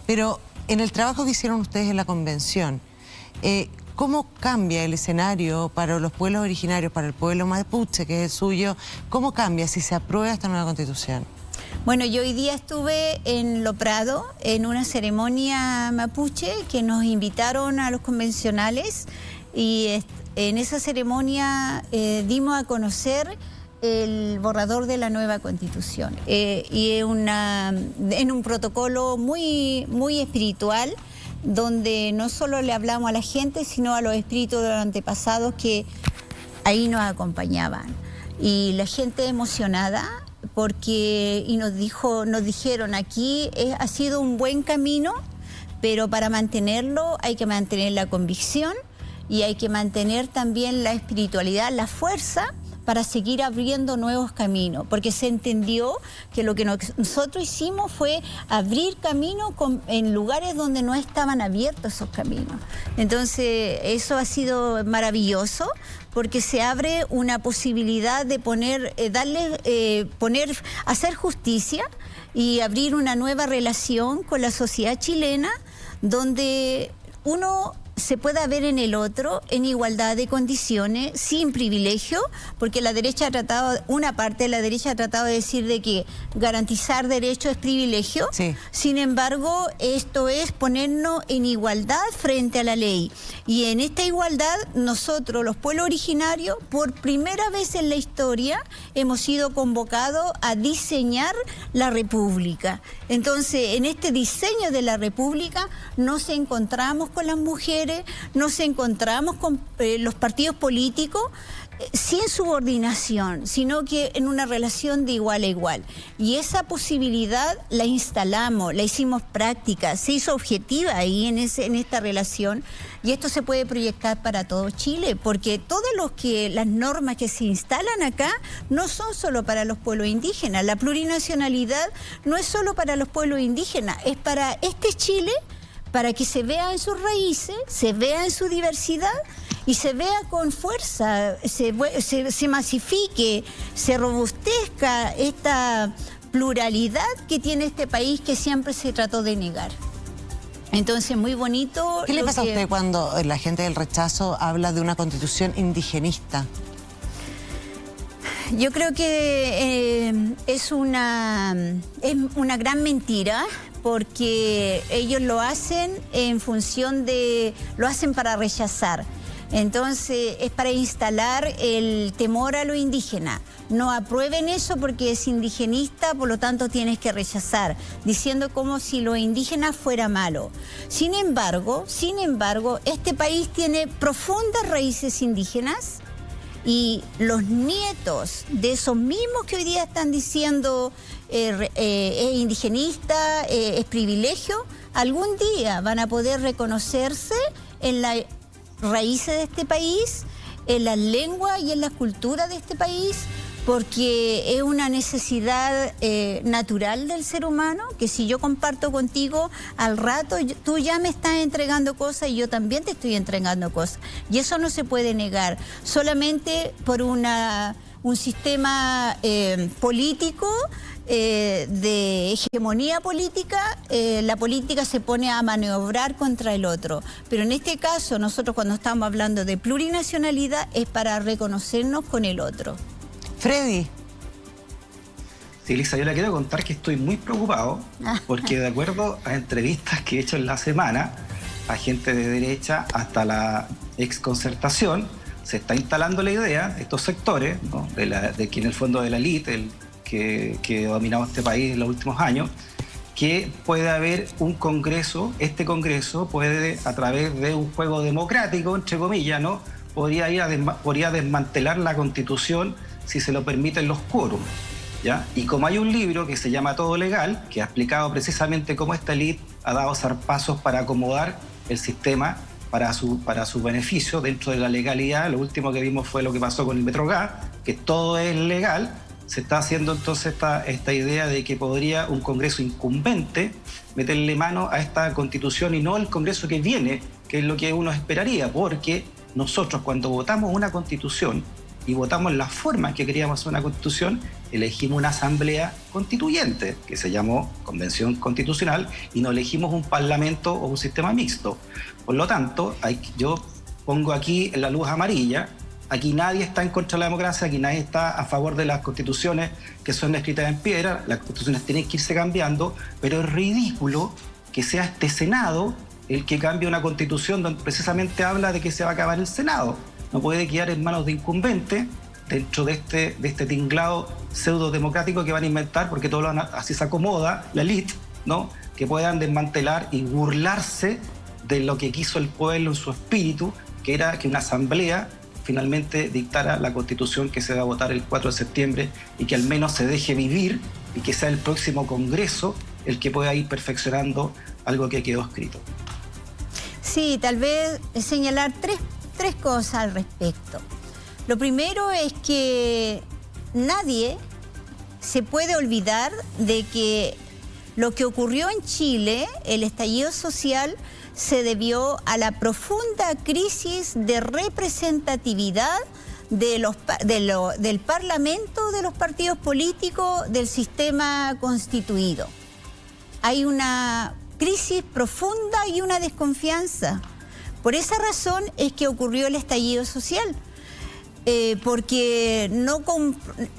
pero en el trabajo que hicieron ustedes en la convención, ¿cómo cambia el escenario para los pueblos originarios, para el pueblo mapuche, que es el suyo? ¿Cómo cambia si se aprueba esta nueva Constitución? Bueno, yo hoy día estuve en Lo Prado en una ceremonia mapuche que nos invitaron a los convencionales y en esa ceremonia dimos a conocer el borrador de la nueva Constitución y en un protocolo muy, muy espiritual, donde no solo le hablamos a la gente, sino a los espíritus de los antepasados que ahí nos acompañaban. Y la gente emocionada porque nos dijeron aquí ha sido un buen camino, pero para mantenerlo hay que mantener la convicción y hay que mantener también la espiritualidad, la fuerza para seguir abriendo nuevos caminos, porque se entendió que lo que nosotros hicimos fue abrir caminos en lugares donde no estaban abiertos esos caminos. Entonces, eso ha sido maravilloso, porque se abre una posibilidad de hacer justicia y abrir una nueva relación con la sociedad chilena, donde uno se pueda ver en el otro en igualdad de condiciones, sin privilegio, porque la derecha ha tratado, una parte de la derecha ha tratado de decir de que garantizar derechos es privilegio. Sí. Sin embargo, esto es ponernos en igualdad frente a la ley. Y en esta igualdad, nosotros, los pueblos originarios, por primera vez en la historia, hemos sido convocados a diseñar la República. Entonces, en este diseño de la República, nos encontramos con las mujeres, nos encontramos con los partidos políticos sin subordinación, sino que en una relación de igual a igual. Y esa posibilidad la instalamos, la hicimos práctica, se hizo objetiva ahí en esta relación, y esto se puede proyectar para todo Chile, porque las normas que se instalan acá no son solo para los pueblos indígenas. La plurinacionalidad no es solo para los pueblos indígenas, es para este Chile, para que se vea en sus raíces, se vea en su diversidad y se vea con fuerza, se masifique, se robustezca esta pluralidad que tiene este país, que siempre se trató de negar. Entonces, muy bonito. ¿Qué le pasa a usted cuando la gente del rechazo habla de una constitución indigenista? Yo creo que es una gran mentira, porque ellos lo hacen en función lo hacen para rechazar. Entonces, es para instalar el temor a lo indígena. No aprueben eso porque es indigenista, por lo tanto tienes que rechazar, diciendo como si lo indígena fuera malo. Sin embargo, este país tiene profundas raíces indígenas, y los nietos de esos mismos que hoy día están diciendo es indigenista, es privilegio, algún día van a poder reconocerse en las raíces de este país, en la lengua y en la cultura de este país, porque es una necesidad natural del ser humano, que si yo comparto contigo, al rato tú ya me estás entregando cosas y yo también te estoy entregando cosas. Y eso no se puede negar, solamente por un sistema político, de hegemonía política. La política se pone a maniobrar contra el otro. Pero en este caso, nosotros cuando estamos hablando de plurinacionalidad, es para reconocernos con el otro. Freddy. Sí, Lisa, yo le quiero contar que estoy muy preocupado porque, de acuerdo a entrevistas que he hecho en la semana a gente de derecha hasta la exconcertación, se está instalando la idea de estos sectores, ¿no?, de que en el fondo de la élite, que ha dominado este país en los últimos años, que puede haber un congreso. Este congreso puede, a través de un juego democrático, entre comillas, ¿no?, podría desmantelar la Constitución si se lo permiten los quórums, ¿ya? Y como hay un libro que se llama Todo Legal, que ha explicado precisamente cómo esta élite ha dado zarpazos para acomodar el sistema para su beneficio dentro de la legalidad. Lo último que vimos fue lo que pasó con el Metrogas, que todo es legal. Se está haciendo entonces esta idea de que podría un Congreso incumbente meterle mano a esta Constitución y no el Congreso que viene, que es lo que uno esperaría, porque nosotros cuando votamos una Constitución y votamos la forma en que queríamos hacer una Constitución, elegimos una asamblea constituyente, que se llamó Convención Constitucional, y no elegimos un parlamento o un sistema mixto. Por lo tanto, yo pongo aquí la luz amarilla. Aquí nadie está en contra de la democracia, aquí nadie está a favor de las constituciones que son escritas en piedra. Las constituciones tienen que irse cambiando, pero es ridículo que sea este Senado el que cambie una constitución donde precisamente habla de que se va a acabar el Senado. No puede quedar en manos de incumbentes dentro de este tinglado pseudo democrático que van a inventar, porque todo así se acomoda la élite, ¿no?, que puedan desmantelar y burlarse de lo que quiso el pueblo en su espíritu, que era que una asamblea finalmente dictara la Constitución que se va a votar el 4 de septiembre y que al menos se deje vivir y que sea el próximo Congreso el que pueda ir perfeccionando algo que quedó escrito. Sí, tal vez señalar tres cosas al respecto. Lo primero es que nadie se puede olvidar de que lo que ocurrió en Chile, el estallido social, se debió a la profunda crisis de representatividad del Parlamento, de los partidos políticos, del sistema constituido. Hay una crisis profunda y una desconfianza. Por esa razón es que ocurrió el estallido social. Porque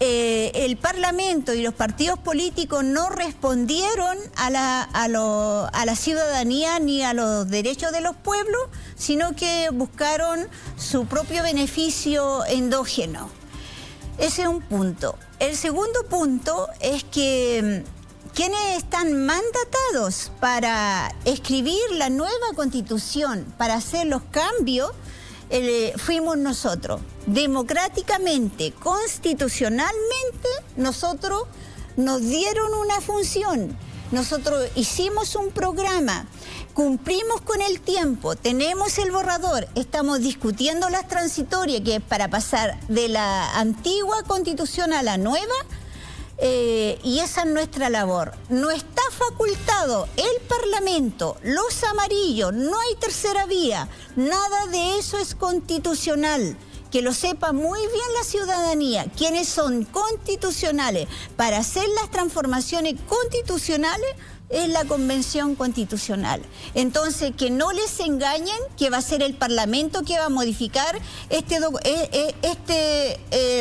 el Parlamento y los partidos políticos no respondieron a la ciudadanía ni a los derechos de los pueblos, sino que buscaron su propio beneficio endógeno. Ese es un punto. El segundo punto es que quienes están mandatados para escribir la nueva Constitución, para hacer los cambios, fuimos nosotros. Democráticamente, constitucionalmente, nosotros nos dieron una función. Nosotros hicimos un programa, cumplimos con el tiempo, tenemos el borrador, estamos discutiendo las transitorias, que es para pasar de la antigua Constitución a la nueva, y esa es nuestra labor. No está facultado el Parlamento, los amarillos, no hay tercera vía, nada de eso es constitucional. Que lo sepa muy bien la ciudadanía, quienes son constitucionales para hacer las transformaciones constitucionales es la Convención Constitucional. Entonces, que no les engañen que va a ser el Parlamento que va a modificar este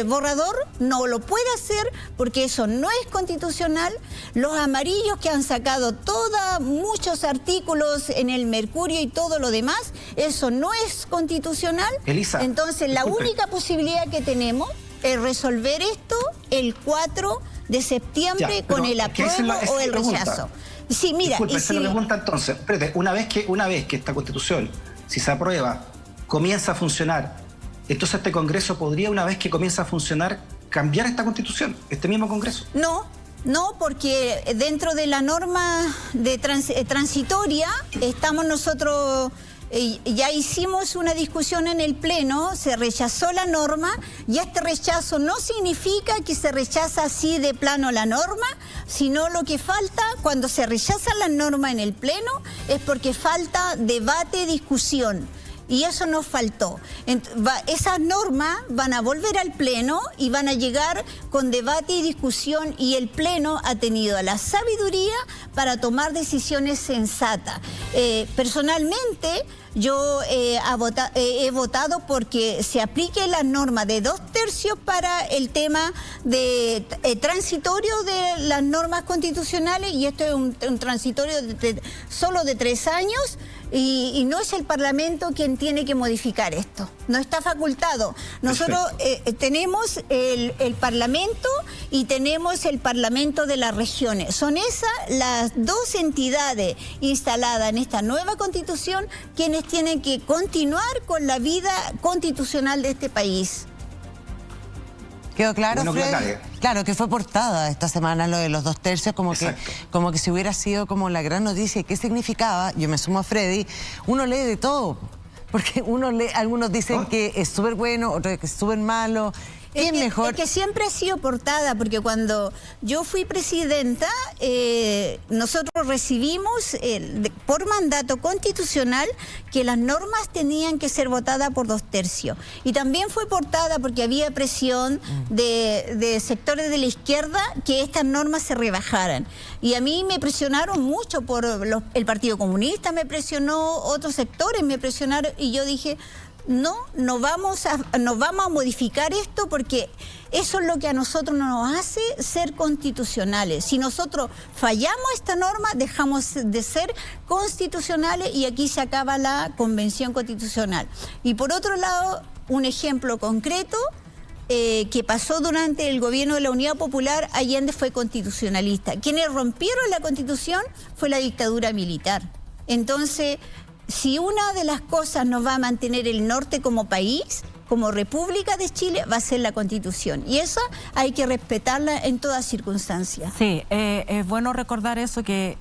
borrador, no lo puede hacer porque eso no es constitucional. Los amarillos que han sacado muchos artículos en el Mercurio y todo lo demás, eso no es constitucional. Elisa, entonces, la única posibilidad que tenemos es resolver esto el 4 de septiembre ya, con el apruebo o el rechazo. Sí, mira, disculpe, se lo pregunta entonces. Espérate, una vez que esta Constitución, si se aprueba, comienza a funcionar, entonces este Congreso podría, una vez que comienza a funcionar, cambiar esta Constitución, este mismo Congreso. No, porque dentro de la norma de transitoria estamos nosotros. Ya hicimos una discusión en el Pleno, se rechazó la norma y este rechazo no significa que se rechaza así de plano la norma, sino lo que falta cuando se rechaza la norma en el Pleno es porque falta debate, discusión. Y eso nos faltó. Esas normas van a volver al Pleno y van a llegar con debate y discusión y el Pleno ha tenido la sabiduría para tomar decisiones sensatas. Personalmente, yo he votado porque se aplique la norma de 2/3 para el tema de transitorio de las normas constitucionales y esto es un transitorio solo de 3 años. Y no es el Parlamento quien tiene que modificar esto. No está facultado. Nosotros tenemos el Parlamento y tenemos el Parlamento de las regiones. Son esas las dos entidades instaladas en esta nueva Constitución quienes tienen que continuar con la vida constitucional de este país. ¿Quedó claro, Freddy? Claro, que fue portada esta semana lo de los 2/3, como que si hubiera sido como la gran noticia. ¿Qué significaba? Yo me sumo a Freddy. Uno lee de todo, porque algunos dicen que es súper bueno, otros que es súper malo. Es mejor. Es que siempre ha sido portada, porque cuando yo fui presidenta, nosotros recibimos por mandato constitucional que las normas tenían que ser votadas por 2/3. Y también fue portada porque había presión de sectores de la izquierda que estas normas se rebajaran. Y a mí me presionaron mucho por el Partido Comunista, me presionó, otros sectores me presionaron y yo dije... No vamos a modificar esto porque eso es lo que a nosotros nos hace ser constitucionales. Si nosotros fallamos esta norma, dejamos de ser constitucionales y aquí se acaba la Convención Constitucional. Y por otro lado, un ejemplo concreto que pasó durante el gobierno de la Unidad Popular, Allende fue constitucionalista. Quienes rompieron la Constitución fue la dictadura militar. Entonces... Si una de las cosas nos va a mantener el norte como país, como República de Chile, va a ser la Constitución. Y esa hay que respetarla en todas circunstancias. Sí, es bueno recordar eso, que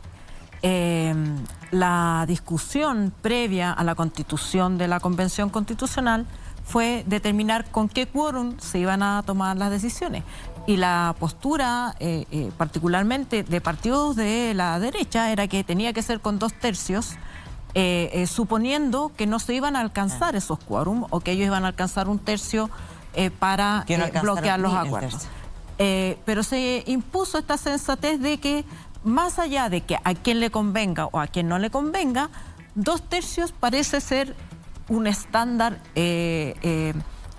la discusión previa a la constitución de la Convención Constitucional fue determinar con qué quórum se iban a tomar las decisiones. Y la postura, particularmente de partidos de la derecha, era que tenía que ser con 2/3, suponiendo que no se iban a alcanzar esos quórum o que ellos iban a alcanzar 1/3 para bloquear los acuerdos. Pero se impuso esta sensatez de que, más allá de que a quien le convenga o a quien no le convenga, 2/3 parece ser un estándar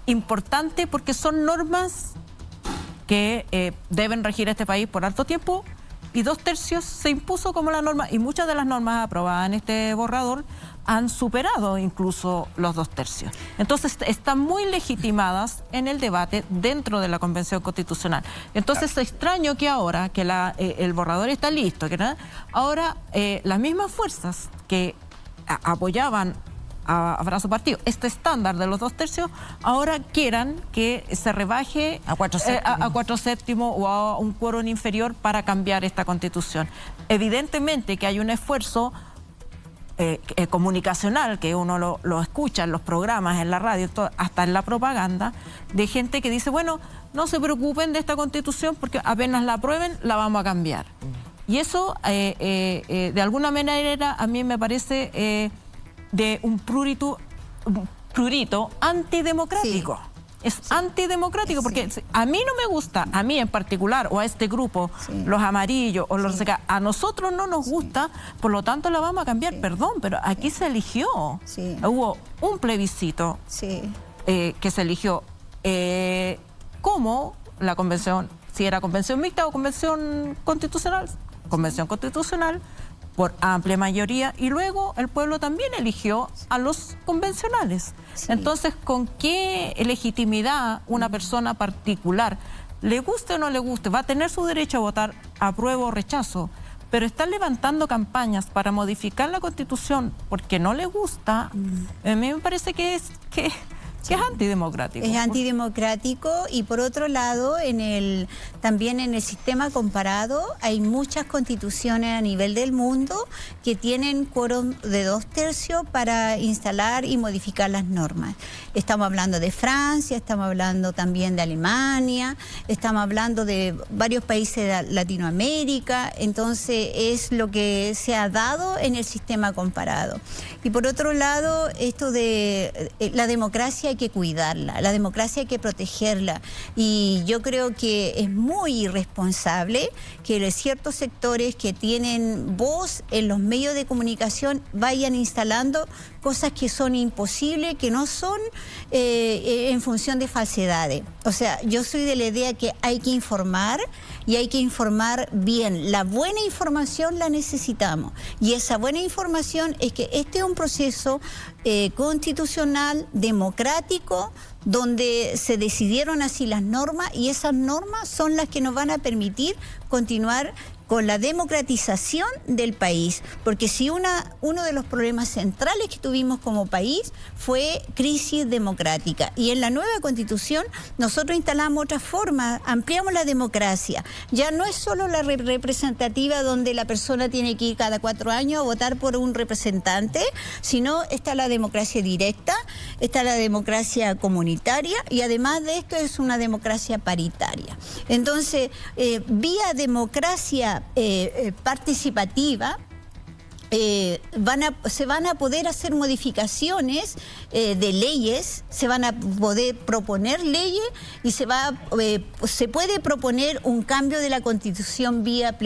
importante, porque son normas que deben regir este país por harto tiempo, y 2/3 se impuso como la norma, y muchas de las normas aprobadas en este borrador han superado incluso los 2/3. Entonces están muy legitimadas en el debate dentro de la Convención Constitucional. Entonces es extraño que ahora que el borrador está listo, ahora las mismas fuerzas que apoyaban a brazo partido este estándar de los 2/3, ahora quieran que se rebaje a 4/7 o a un quórum inferior para cambiar esta Constitución. Evidentemente que hay un esfuerzo comunicacional, que uno lo escucha en los programas, en la radio, hasta en la propaganda, de gente que dice, bueno, no se preocupen de esta Constitución porque apenas la aprueben la vamos a cambiar. Y eso de alguna manera a mí me parece de un prurito antidemocrático. Sí. Es antidemocrático, porque a mí no me gusta, a mí en particular, o a este grupo, los amarillos, o los a nosotros no nos gusta, por lo tanto la vamos a cambiar. Perdón, pero aquí se eligió. Hubo un plebiscito que se eligió como la convención, si era convención mixta o convención constitucional, por amplia mayoría, y luego el pueblo también eligió a los convencionales. Entonces, ¿con qué legitimidad una persona particular, le guste o no le guste, va a tener su derecho a votar apruebo o rechazo, pero estar levantando campañas para modificar la Constitución porque no le gusta, a mí me parece que es antidemocrático. Es antidemocrático, y por otro lado, también en el sistema comparado hay muchas constituciones a nivel del mundo que tienen quórum de 2/3 para instalar y modificar las normas. Estamos hablando de Francia, estamos hablando también de Alemania, estamos hablando de varios países de Latinoamérica. Entonces es lo que se ha dado en el sistema comparado. Y por otro lado, esto de la democracia hay que cuidarla, la democracia hay que protegerla, y yo creo que es muy irresponsable que ciertos sectores que tienen voz en los medios de comunicación vayan instalando cosas que son imposibles, que no son en función de falsedades. O sea, yo soy de la idea que hay que informar, y hay que informar bien. La buena información la necesitamos, y esa buena información es que este es un proceso constitucional, democrático, donde se decidieron así las normas, y esas normas son las que nos van a permitir continuar con la democratización del país, porque si uno de los problemas centrales que tuvimos como país fue crisis democrática, y en la nueva Constitución nosotros instalamos otra forma, ampliamos la democracia. Ya no es solo la representativa, donde la persona tiene que ir cada 4 años a votar por un representante, sino está la democracia directa, está la democracia comunitaria, y además de esto es una democracia paritaria. Entonces, vía democracia participativa, se van a poder hacer modificaciones de leyes, se van a poder proponer leyes, y se puede proponer un cambio de la Constitución vía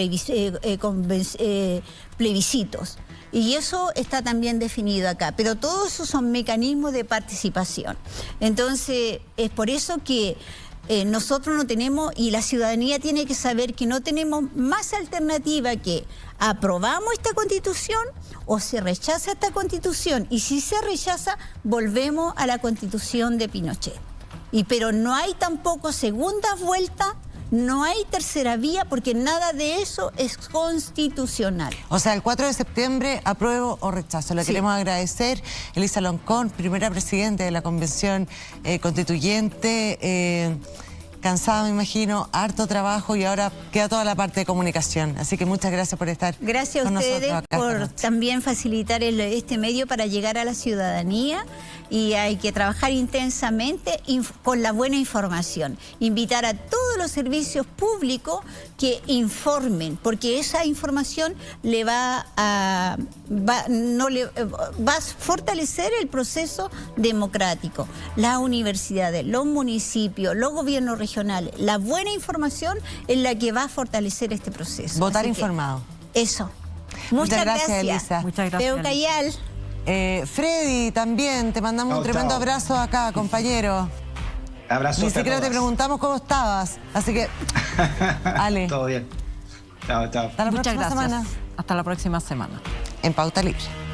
plebiscitos. Y eso está también definido acá, pero todos esos son mecanismos de participación. Entonces, es por eso que nosotros no tenemos, y la ciudadanía tiene que saber que no tenemos más alternativa que aprobamos esta Constitución o se rechaza esta Constitución, y si se rechaza, volvemos a la Constitución de Pinochet. Pero no hay tampoco segunda vuelta, no hay tercera vía, porque nada de eso es constitucional. O sea, el 4 de septiembre, apruebo o rechazo. Le queremos agradecer, Elisa Loncón, primera presidenta de la Convención Constituyente. cansada, me imagino, harto trabajo y ahora queda toda la parte de comunicación. Así que muchas gracias por estar Gracias a con ustedes nosotros acá por también facilitar este medio para llegar a la ciudadanía, y hay que trabajar intensamente con la buena información. Invitar a todos los servicios públicos que informen, porque esa información le va a fortalecer el proceso democrático. Las universidades, los municipios, los gobiernos regionales, la buena información es la que va a fortalecer este proceso. Votar informado. Eso. Muchas gracias, Elisa. Muchas gracias. Teucayal. Freddy, también te mandamos un tremendo abrazo acá, compañero. Abrazo. Ni siquiera te preguntamos cómo estabas, así que... Ale. Todo bien. Chao, chao. Hasta la próxima semana. Hasta la próxima semana. En Pauta Libre.